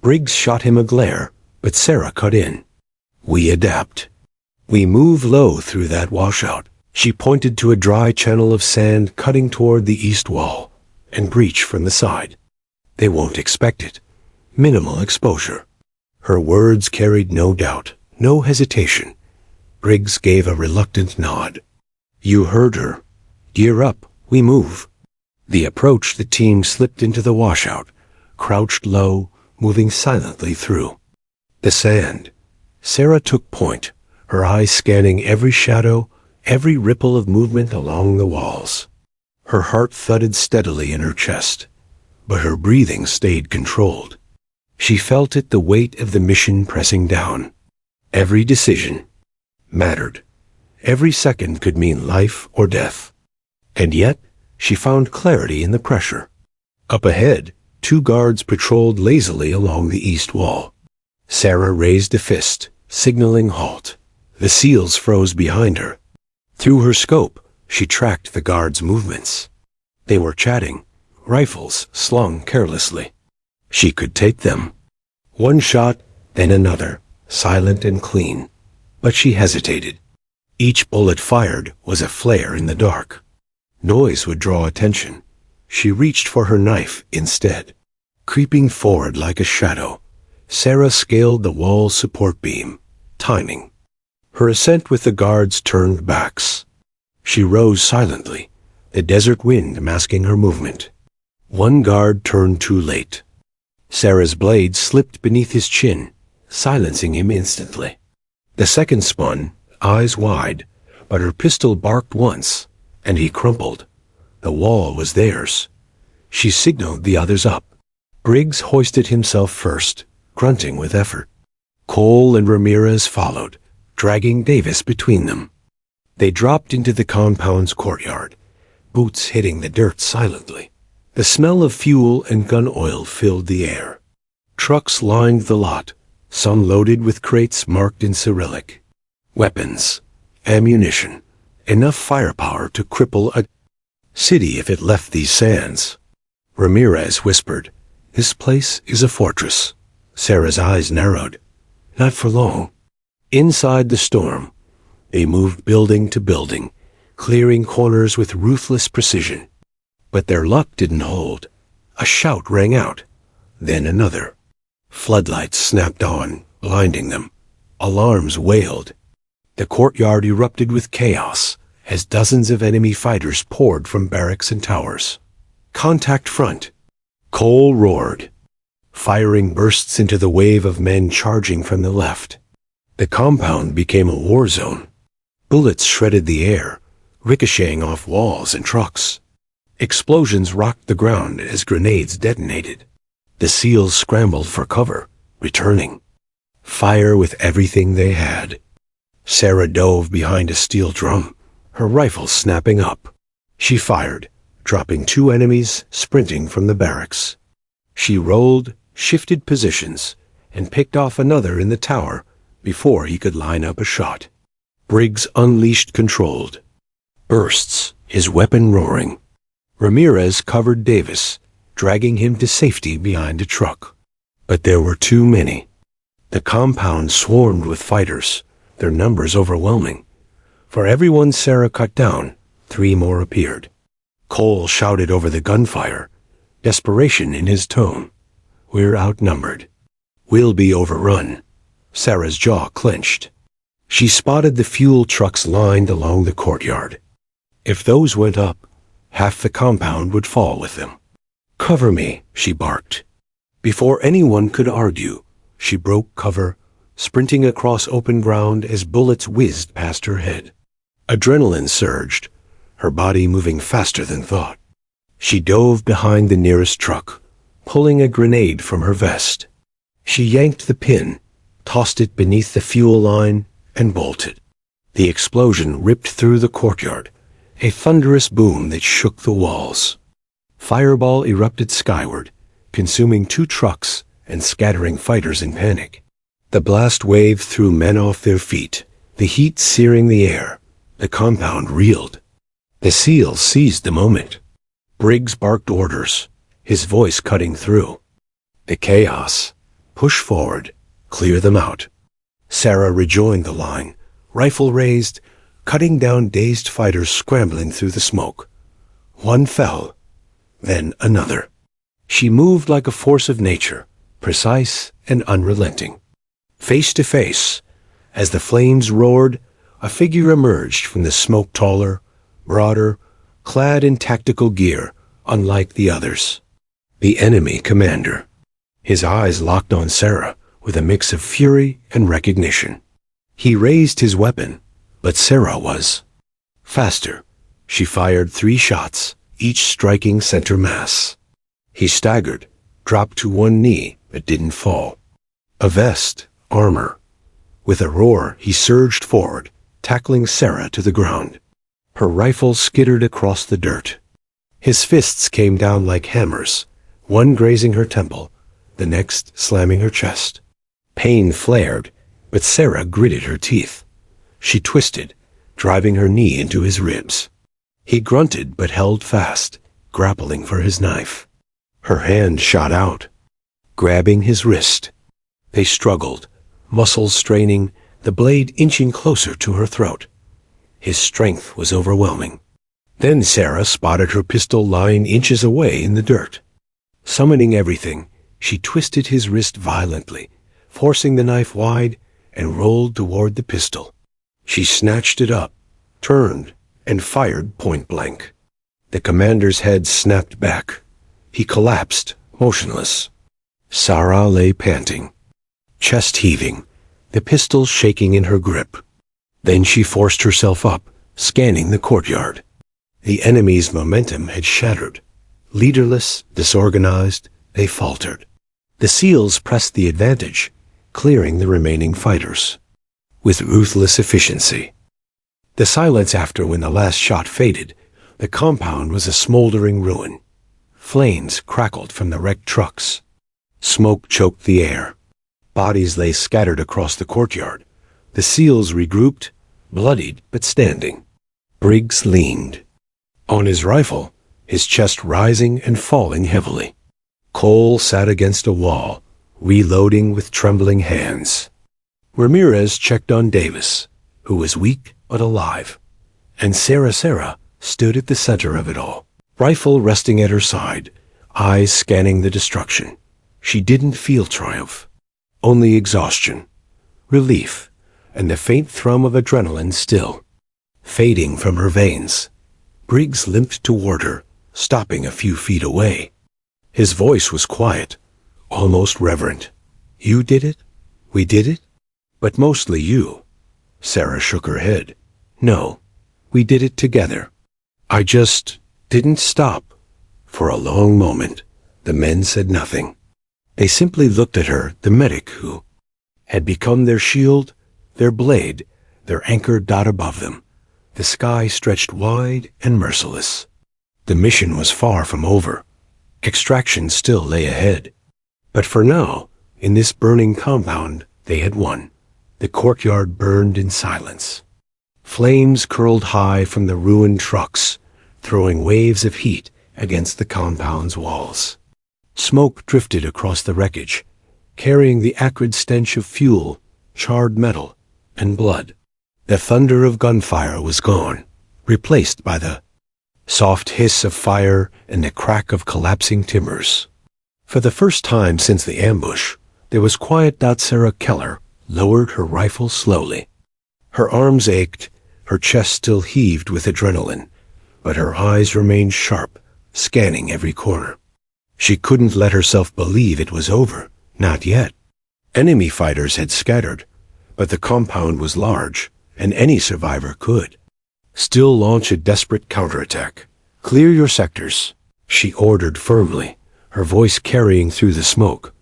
Briggs shot him a glare, but Sarah cut in. We adapt. We move low through that washout." She pointed to a dry channel of sand cutting toward the east wall, and breach from the side. "They won't expect it. Minimal exposure." Her words carried no doubt, no hesitation. Briggs gave a reluctant nod. "You heard her. Gear up, we move." The approach, the team slipped into the washout, crouched low, moving silently through the sand. Sarah took point, her eyes scanning every shadow, every ripple of movement along the walls. Her heart thudded steadily in her chest, but her breathing stayed controlled. She felt it, the weight of the mission pressing down. Every decision mattered. Every second could mean life or death. And yet, she found clarity in the pressure. Up ahead, 2 guards patrolled lazily along the east wall. Sarah raised a fist, signaling halt. The SEALs froze behind her. Through her scope, she tracked the guards' movements. They were chatting, rifles slung carelessly. She could take them. One shot, then another, silent and clean. But she hesitated. Each bullet fired was a flare in the dark. Noise would draw attention. She reached for her knife instead. Creeping forward like a shadow, Sarah scaled the wall's support beam, timing. Her ascent with the guards turned backs. She rose silently, the desert wind masking her movement. One guard turned too late. Sarah's blade slipped beneath his chin, silencing him instantly. The second spun, eyes wide, but her pistol barked once, and he crumpled. The wall was theirs. She signaled the others up. Briggs hoisted himself first, grunting with effort. Cole and Ramirez followed, dragging Davis between them. They dropped into the compound's courtyard, boots hitting the dirt silently. The smell of fuel and gun oil filled the air. Trucks lined the lot, some loaded with crates marked in Cyrillic. Weapons, ammunition, enough firepower to cripple a city if it left these sands. Ramirez whispered, "This place is a fortress." Sarah's eyes narrowed. Not for long. Inside the storm, they moved building to building, clearing corners with ruthless precision. But their luck didn't hold. A shout rang out, then another. Floodlights snapped on, blinding them. Alarms wailed. The courtyard erupted with chaos as dozens of enemy fighters poured from barracks and towers. "Contact front!" Cole roared, firing bursts into the wave of men charging from the left. The compound became a war zone. Bullets shredded the air, ricocheting off walls and trucks. Explosions rocked the ground as grenades detonated. The SEALs scrambled for cover, returning. Fire with everything they had. Sarah dove behind a steel drum, her rifle snapping up. She fired, dropping 2 enemies sprinting from the barracks. She rolled, shifted positions, and picked off another in the tower before he could line up a shot. Briggs unleashed controlled bursts, his weapon roaring. Ramirez covered Davis, dragging him to safety behind a truck. But there were too many. The compound swarmed with fighters, their numbers overwhelming. For every one Sarah cut down, 3 more appeared. Cole shouted over the gunfire, desperation in his tone. "We're outnumbered. We'll be overrun." Sarah's jaw clenched. She spotted the fuel trucks lined along the courtyard. If those went up, half the compound would fall with them. "Cover me," she barked. Before anyone could argue, she broke cover, sprinting across open ground as bullets whizzed past her head. Adrenaline surged, her body moving faster than thought. She dove behind the nearest truck, pulling a grenade from her vest. She yanked the pin, tossed it beneath the fuel line, and bolted. The explosion ripped through the courtyard, a thunderous boom that shook the walls. Fireball erupted skyward, consuming 2 trucks and scattering fighters in panic. The blast wave threw men off their feet, the heat searing the air. The compound reeled. The SEALs seized the moment. Briggs barked orders, his voice cutting through. The chaos. Push forward. Clear them out. Sarah rejoined the line, rifle raised, cutting down dazed fighters scrambling through the smoke. One fell, then another. She moved like a force of nature, precise and unrelenting. Face to face, as the flames roared, a figure emerged from the smoke, taller, broader, clad in tactical gear, unlike the others. The enemy commander. His eyes locked on Sarah with a mix of fury and recognition. He raised his weapon, but Sarah was faster. She fired 3 shots, each striking center mass. He staggered, dropped to one knee, but didn't fall. A vest, armor. With a roar, he surged forward, tackling Sarah to the ground. Her rifle skittered across the dirt. His fists came down like hammers, one grazing her temple, the next slamming her chest. Pain flared, but Sarah gritted her teeth. She twisted, driving her knee into his ribs. He grunted but held fast, grappling for his knife. Her hand shot out, grabbing his wrist. They struggled, muscles straining, the blade inching closer to her throat. His strength was overwhelming. Then Sarah spotted her pistol lying inches away in the dirt. Summoning everything, she twisted his wrist violently, forcing the knife wide, and rolled toward the pistol. She snatched it up, turned, and fired point blank. The commander's head snapped back. He collapsed, motionless. Sarah lay panting, chest heaving, the pistol shaking in her grip. Then she forced herself up, scanning the courtyard. The enemy's momentum had shattered. Leaderless, disorganized, they faltered. The SEALs pressed the advantage, clearing the remaining fighters with ruthless efficiency. The silence after when the last shot faded, the compound was a smoldering ruin. Flames crackled from the wrecked trucks. Smoke choked the air. Bodies lay scattered across the courtyard. The SEALs regrouped, bloodied but standing. Briggs leaned on his rifle, his chest rising and falling heavily. Cole sat against a wall, reloading with trembling hands. Ramirez checked on Davis, who was weak but alive, and Sarah stood at the center of it all, rifle resting at her side, eyes scanning the destruction. She didn't feel triumph, only exhaustion, relief, and the faint thrum of adrenaline still fading from her veins. Briggs limped toward her, stopping a few feet away. His voice was quiet, almost reverent. "You did it? We did it? But mostly you." Sarah shook her head. "No, we did it together. I just didn't stop." For a long moment, the men said nothing. They simply looked at her, the medic who had become their shield, their blade, their anchor dot above them. The sky stretched wide and merciless. The mission was far from over. Extraction still lay ahead. But for now, in this burning compound, they had won. The courtyard burned in silence. Flames curled high from the ruined trucks, throwing waves of heat against the compound's walls. Smoke drifted across the wreckage, carrying the acrid stench of fuel, charred metal, and blood. The thunder of gunfire was gone, replaced by the soft hiss of fire and the crack of collapsing timbers. For the first time since the ambush, there was quiet. Sarah Keller lowered her rifle slowly. Her arms ached, her chest still heaved with adrenaline, but her eyes remained sharp, scanning every corner. She couldn't let herself believe it was over, not yet. Enemy fighters had scattered, but the compound was large, and any survivor could still launch a desperate counterattack. "Clear your sectors," she ordered firmly, her voice carrying through the smoke.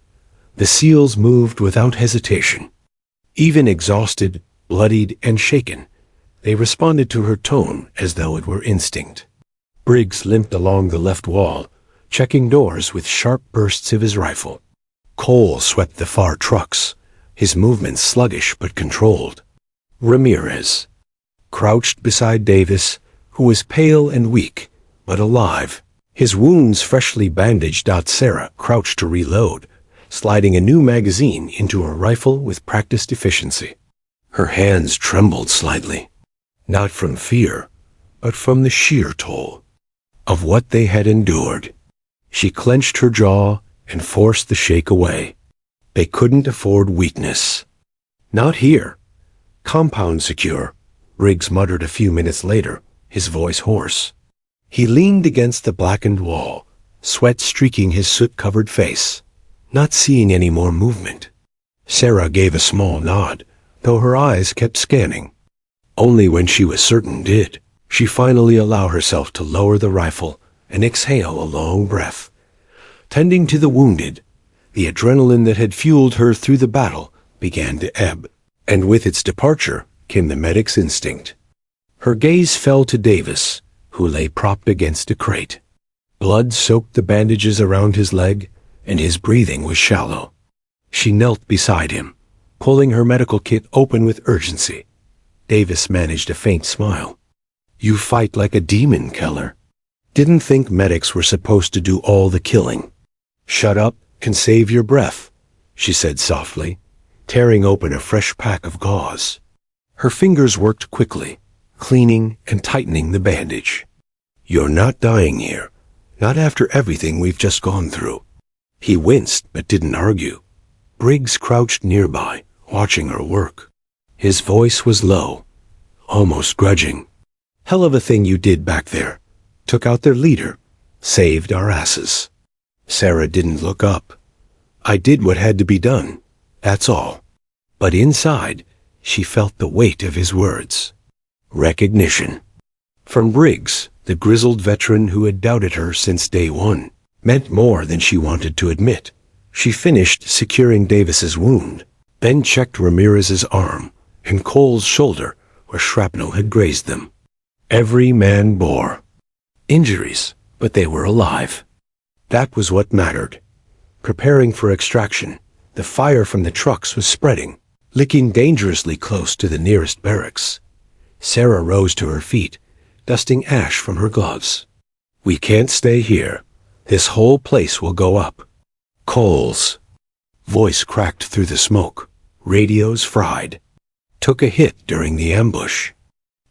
The seals moved without hesitation. Even exhausted, bloodied, and shaken, they responded to her tone as though it were instinct. Briggs limped along the left wall, checking doors with sharp bursts of his rifle. Cole swept the far trucks, his movements sluggish but controlled. Ramirez crouched beside Davis, who was pale and weak, but alive. His wounds freshly bandaged. Sarah crouched to reload, sliding a new magazine into her rifle with practiced efficiency. Her hands trembled slightly, not from fear, but from the sheer toll of what they had endured. She clenched her jaw and forced the shake away. They couldn't afford weakness. Not here. Compound secure, Briggs muttered a few minutes later, his voice hoarse. He leaned against the blackened wall, sweat streaking his soot-covered face, not seeing any more movement. Sarah gave a small nod, though her eyes kept scanning. Only when she was certain did she finally allow herself to lower the rifle and exhale a long breath. Tending to the wounded, the adrenaline that had fueled her through the battle began to ebb, and with its departure came the medic's instinct. Her gaze fell to Davis, who lay propped against a crate. Blood soaked the bandages around his leg, and his breathing was shallow. She knelt beside him, pulling her medical kit open with urgency. Davis managed a faint smile. "You fight like a demon, Keller. Didn't think medics were supposed to do all the killing." "Shut up and save your breath," she said softly, tearing open a fresh pack of gauze. Her fingers worked quickly, cleaning and tightening the bandage. "You're not dying here, not after everything we've just gone through." He winced but didn't argue. Briggs crouched nearby, watching her work. His voice was low, almost grudging. "Hell of a thing you did back there. Took out their leader, saved our asses." Sarah didn't look up. "I did what had to be done, that's all." But inside, she felt the weight of his words. Recognition. From Briggs, the grizzled veteran who had doubted her since day one, meant more than she wanted to admit. She finished securing Davis's wound, then checked Ramirez's arm and Cole's shoulder where shrapnel had grazed them. Every man bore injuries, but they were alive. That was what mattered. Preparing for extraction, the fire from the trucks was spreading, licking dangerously close to the nearest barracks. Sarah rose to her feet, dusting ash from her gloves. "We can't stay here. This whole place will go up." Cole's voice cracked through the smoke. Radios fried. "Took a hit during the ambush.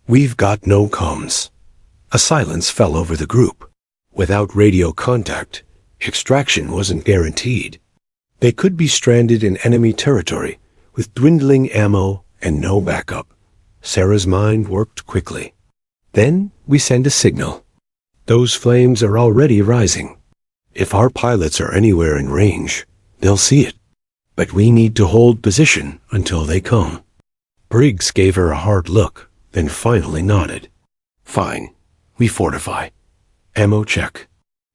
We've got no comms." A silence fell over the group. Without radio contact, extraction wasn't guaranteed. They could be stranded in enemy territory, with dwindling ammo and no backup. Sarah's mind worked quickly. "Then we send a signal. Those flames are already rising. If our pilots are anywhere in range, they'll see it. But we need to hold position until they come." Briggs gave her a hard look, then finally nodded. "Fine. We fortify. Ammo check."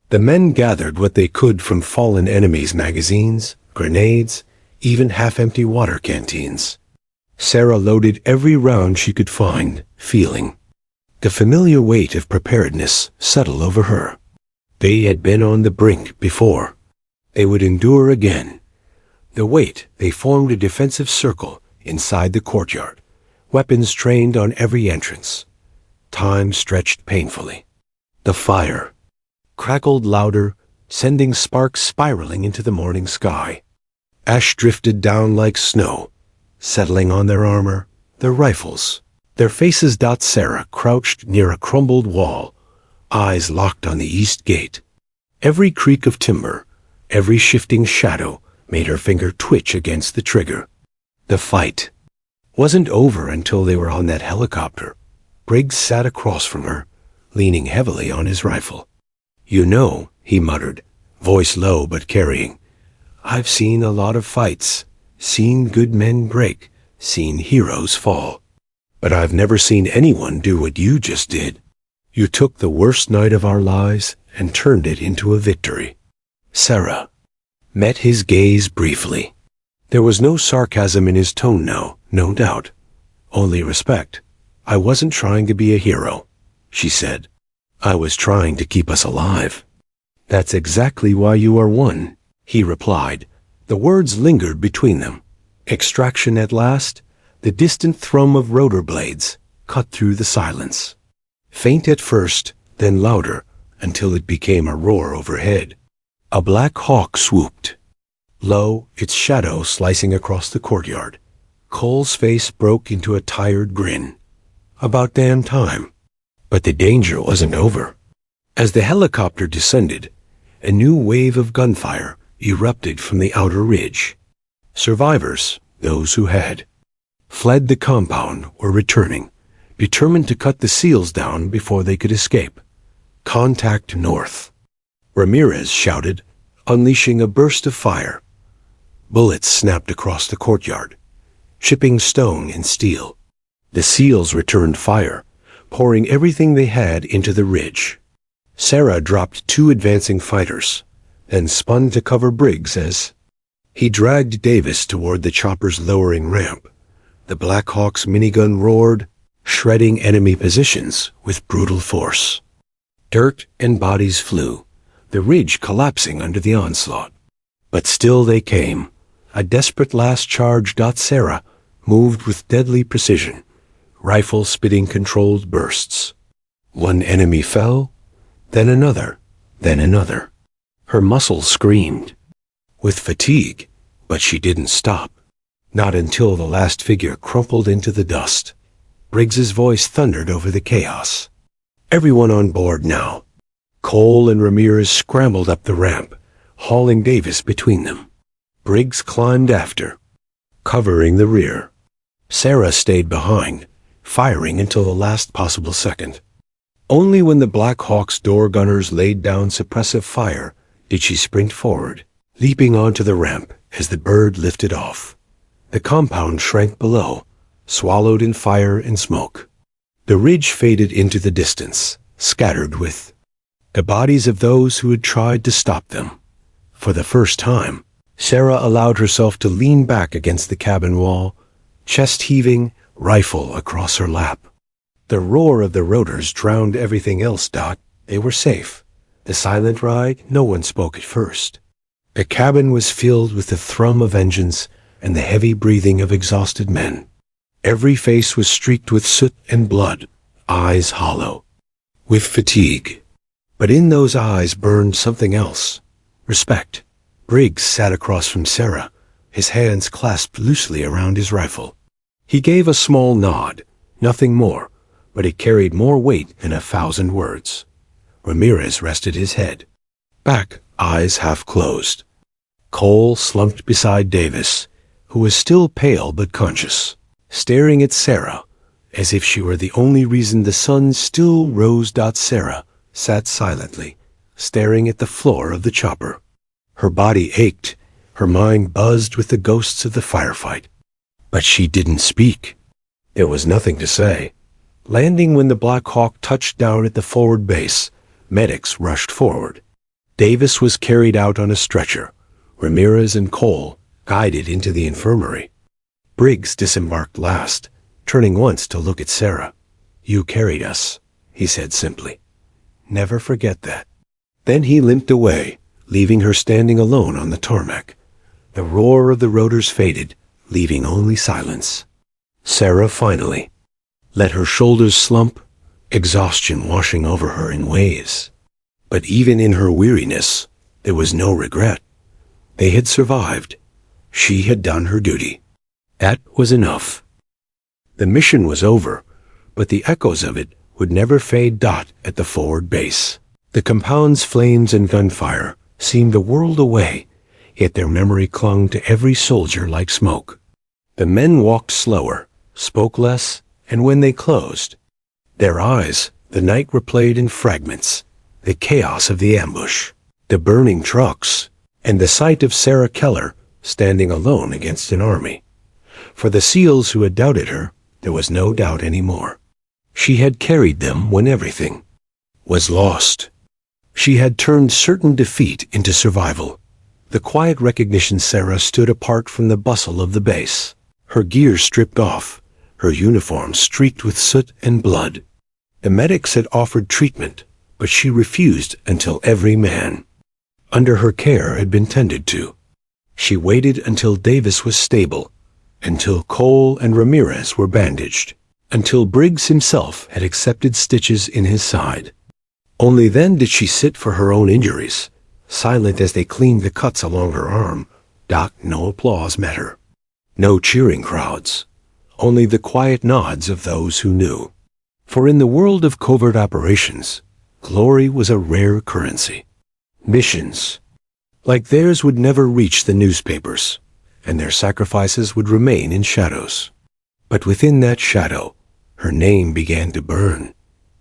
The men gathered what they could from fallen enemies' magazines, grenades, even half-empty water canteens. Sarah loaded every round she could find, feeling the familiar weight of preparedness settle over her. They had been on the brink before. They would endure again. The weight, they formed a defensive circle inside the courtyard, weapons trained on every entrance. Time stretched painfully. The fire crackled louder, sending sparks spiraling into the morning sky. Ash drifted down like snow, settling on their armor, their rifles, their faces. Sarah crouched near a crumbled wall, eyes locked on the east gate. Every creak of timber, every shifting shadow made her finger twitch against the trigger. The fight wasn't over until they were on that helicopter. Briggs sat across from her, leaning heavily on his rifle. "You know," he muttered, voice low but carrying, "I've seen a lot of fights, seen good men break, seen heroes fall. But I've never seen anyone do what you just did. You took the worst night of our lives and turned it into a victory." Sarah met his gaze briefly. There was no sarcasm in his tone now, no doubt. Only respect. "I wasn't trying to be a hero," she said. "I was trying to keep us alive." "That's exactly why you are one," he replied. The words lingered between them. Extraction at last, the distant thrum of rotor blades cut through the silence. Faint at first, then louder, until it became a roar overhead. A black hawk swooped. Low, its shadow slicing across the courtyard. Cole's face broke into a tired grin. About damn time. But the danger wasn't over. As the helicopter descended, a new wave of gunfire erupted from the outer ridge. Survivors, those who had fled the compound, were returning, determined to cut the SEALs down before they could escape. "Contact north," Ramirez shouted, unleashing a burst of fire. Bullets snapped across the courtyard, chipping stone and steel. The SEALs returned fire, pouring everything they had into the ridge. Sarah dropped 2 advancing fighters, then spun to cover Briggs as he dragged Davis toward the chopper's lowering ramp. The Black Hawk's minigun roared, shredding enemy positions with brutal force. Dirt and bodies flew, the ridge collapsing under the onslaught. But still they came. A desperate last charge. Sarah moved with deadly precision, rifle spitting controlled bursts. One enemy fell, then another, then another. Her muscles screamed with fatigue, but she didn't stop. Not until the last figure crumpled into the dust. Briggs's voice thundered over the chaos. "Everyone on board now." Cole and Ramirez scrambled up the ramp, hauling Davis between them. Briggs climbed after, covering the rear. Sarah stayed behind, firing until the last possible second. Only when the Black Hawk's door gunners laid down suppressive fire did she sprint forward, leaping onto the ramp as the bird lifted off. The compound shrank below, swallowed in fire and smoke. The ridge faded into the distance, scattered with the bodies of those who had tried to stop them. For the first time, Sarah allowed herself to lean back against the cabin wall, chest heaving, rifle across her lap. The roar of the rotors drowned everything else. They were safe. The silent ride, no one spoke at first. The cabin was filled with the thrum of engines and the heavy breathing of exhausted men. Every face was streaked with soot and blood, eyes hollow with fatigue. But in those eyes burned something else. Respect. Briggs sat across from Sarah, his hands clasped loosely around his rifle. He gave a small nod, nothing more, but it carried more weight than 1,000 words. Ramirez rested his head, back, eyes half closed. Cole slumped beside Davis, who was still pale but conscious, staring at Sarah, as if she were the only reason the sun still rose. Sarah sat silently, staring at the floor of the chopper. Her body ached, her mind buzzed with the ghosts of the firefight. But she didn't speak. There was nothing to say. Landing when the Black Hawk touched down at the forward base, medics rushed forward. Davis was carried out on a stretcher. Ramirez and Cole guided into the infirmary. Briggs disembarked last, turning once to look at Sarah. "You carried us," he said simply. "Never forget that." Then he limped away, leaving her standing alone on the tarmac. The roar of the rotors faded, leaving only silence. Sarah finally let her shoulders slump, exhaustion washing over her in waves. But even in her weariness, there was no regret. They had survived. She had done her duty. That was enough. The mission was over, but the echoes of it would never fade. At the forward base, the compound's flames and gunfire seemed a world away, yet their memory clung to every soldier like smoke. The men walked slower, spoke less, and when they closed, their eyes, the night replayed in fragments, the chaos of the ambush, the burning trucks, and the sight of Sarah Keller standing alone against an army. For the SEALs who had doubted her, there was no doubt anymore. She had carried them when everything was lost. She had turned certain defeat into survival. The quiet recognition Sarah stood apart from the bustle of the base. Her gear stripped off, her uniform streaked with soot and blood. The medics had offered treatment, but she refused until every man under her care had been tended to. She waited until Davis was stable, until Cole and Ramirez were bandaged, until Briggs himself had accepted stitches in his side. Only then did she sit for her own injuries, silent as they cleaned the cuts along her arm. No applause met her. No cheering crowds. Only the quiet nods of those who knew. For in the world of covert operations, glory was a rare currency. Missions like theirs would never reach the newspapers, and their sacrifices would remain in shadows. But within that shadow, her name began to burn.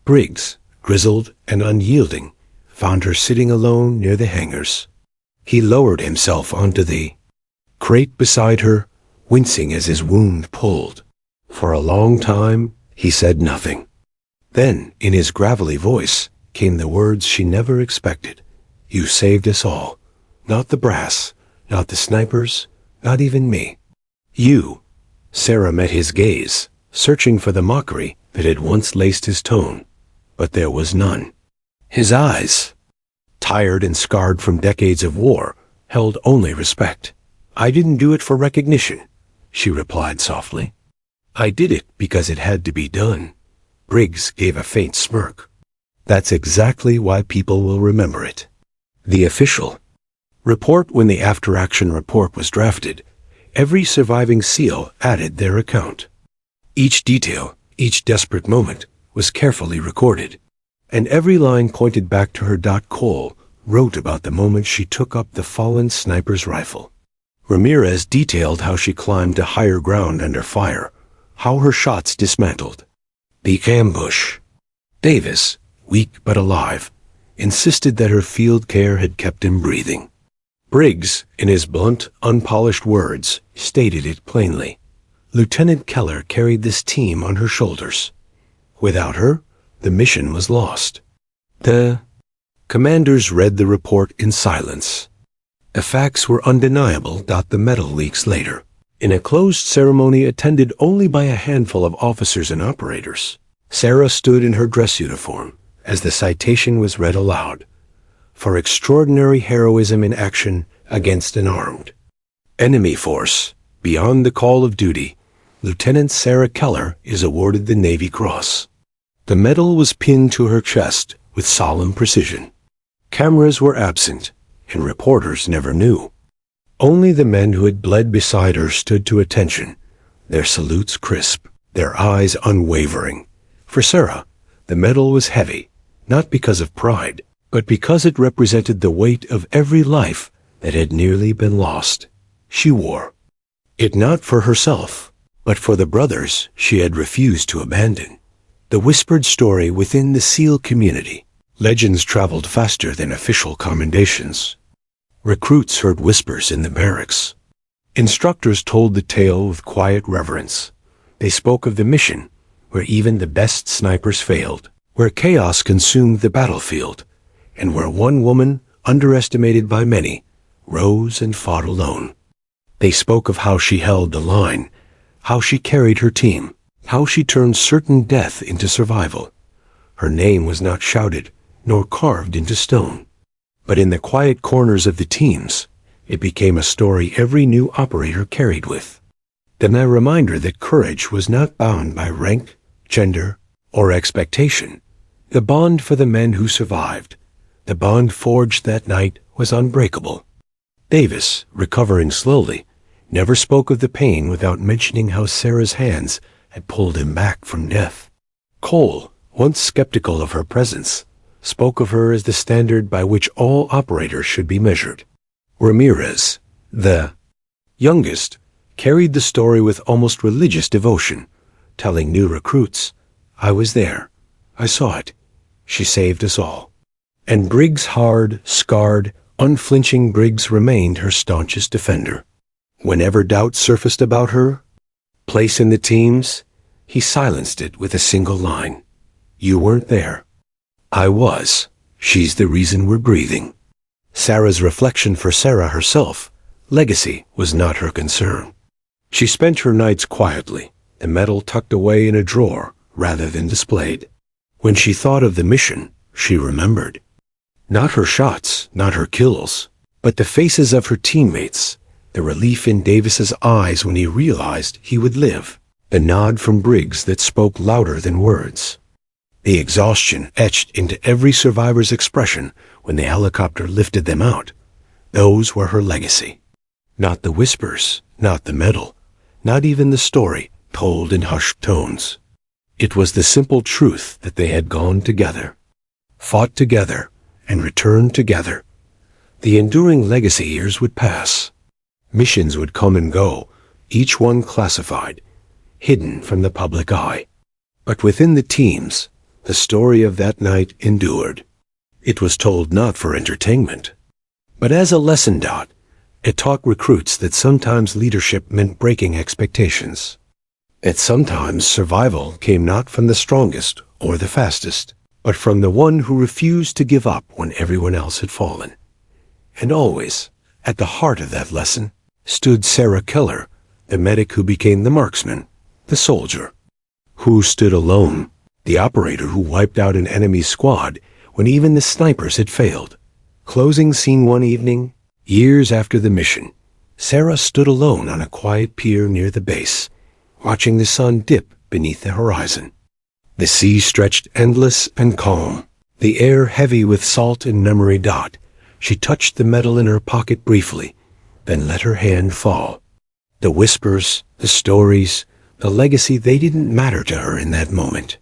Briggs, grizzled and unyielding, found her sitting alone near the hangars. He lowered himself onto the crate beside her, wincing as his wound pulled. For a long time, he said nothing. Then, in his gravelly voice, came the words she never expected. "You saved us all. Not the brass, not the snipers, not even me. You." Sarah met his gaze, searching for the mockery that had once laced his tone. But there was none. His eyes, tired and scarred from decades of war, held only respect. "I didn't do it for recognition," she replied softly. "I did it because it had to be done." Briggs gave a faint smirk. "That's exactly why people will remember it." The official report. When the after-action report was drafted, every surviving SEAL added their account. Each detail, each desperate moment, was carefully recorded, and every line pointed back to her. Cole wrote about the moment she took up the fallen sniper's rifle. Ramirez detailed how she climbed to higher ground under fire, how her shots dismantled the ambush. Davis, weak but alive, insisted that her field care had kept him breathing. Briggs, in his blunt, unpolished words, stated it plainly. Lieutenant Keller carried this team on her shoulders. Without her, the mission was lost. The commanders read the report in silence. The facts were undeniable. The metal leaks later, in a closed ceremony attended only by a handful of officers and operators. Sarah stood in her dress uniform as the citation was read aloud. For extraordinary heroism in action against an armed enemy force, beyond the call of duty, Lieutenant Sarah Keller is awarded the Navy Cross. The medal was pinned to her chest with solemn precision. Cameras were absent, and reporters never knew. Only the men who had bled beside her stood to attention, their salutes crisp, their eyes unwavering. For Sarah, the medal was heavy, not because of pride, but because it represented the weight of every life that had nearly been lost. She wore it not for herself, but for the brothers she had refused to abandon. The whispered story within the SEAL community. Legends traveled faster than official commendations. Recruits heard whispers in the barracks. Instructors told the tale with quiet reverence. They spoke of the mission, where even the best snipers failed, where chaos consumed the battlefield, and where one woman, underestimated by many, rose and fought alone. They spoke of how she held the line, how she carried her team, how she turned certain death into survival. Her name was not shouted, nor carved into stone. But in the quiet corners of the teams, it became a story every new operator carried with. Then a reminder that courage was not bound by rank, gender, or expectation. The bond for the men who survived, the bond forged that night, was unbreakable. Davis, recovering slowly, never spoke of the pain without mentioning how Sarah's hands had pulled him back from death. Cole, once skeptical of her presence, spoke of her as the standard by which all operators should be measured. Ramirez, the youngest, carried the story with almost religious devotion, telling new recruits, "I was there. I saw it. She saved us all." And Briggs, hard, scarred, unflinching Briggs, remained her staunchest defender. Whenever doubt surfaced about her place in the teams, he silenced it with a single line. "You weren't there. I was. She's the reason we're breathing." Sarah's reflection for Sarah herself, legacy was not her concern. She spent her nights quietly, the medal tucked away in a drawer rather than displayed. When she thought of the mission, she remembered. Not her shots, not her kills, but the faces of her teammates, the relief in Davis's eyes when he realized he would live, the nod from Briggs that spoke louder than words. The exhaustion etched into every survivor's expression when the helicopter lifted them out. Those were her legacy. Not the whispers, not the medal, not even the story told in hushed tones. It was the simple truth that they had gone together, fought together, and returned together. The enduring legacy years would pass. Missions would come and go, each one classified, hidden from the public eye. But within the teams, the story of that night endured. It was told not for entertainment, but as a lesson. It taught recruits that sometimes leadership meant breaking expectations. That sometimes survival came not from the strongest or the fastest, but from the one who refused to give up when everyone else had fallen. And always, at the heart of that lesson, stood Sarah Keller, the medic who became the marksman, the soldier, who stood alone, the operator who wiped out an enemy squad when even the snipers had failed. Closing scene one evening, years after the mission, Sarah stood alone on a quiet pier near the base, watching the sun dip beneath the horizon. The sea stretched endless and calm, the air heavy with salt and memory. She touched the medal in her pocket briefly, then let her hand fall. The whispers, the stories, the legacy, they didn't matter to her in that moment.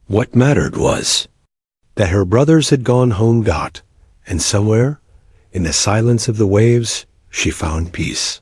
What mattered was that her brothers had gone home. And somewhere, in the silence of the waves, she found peace.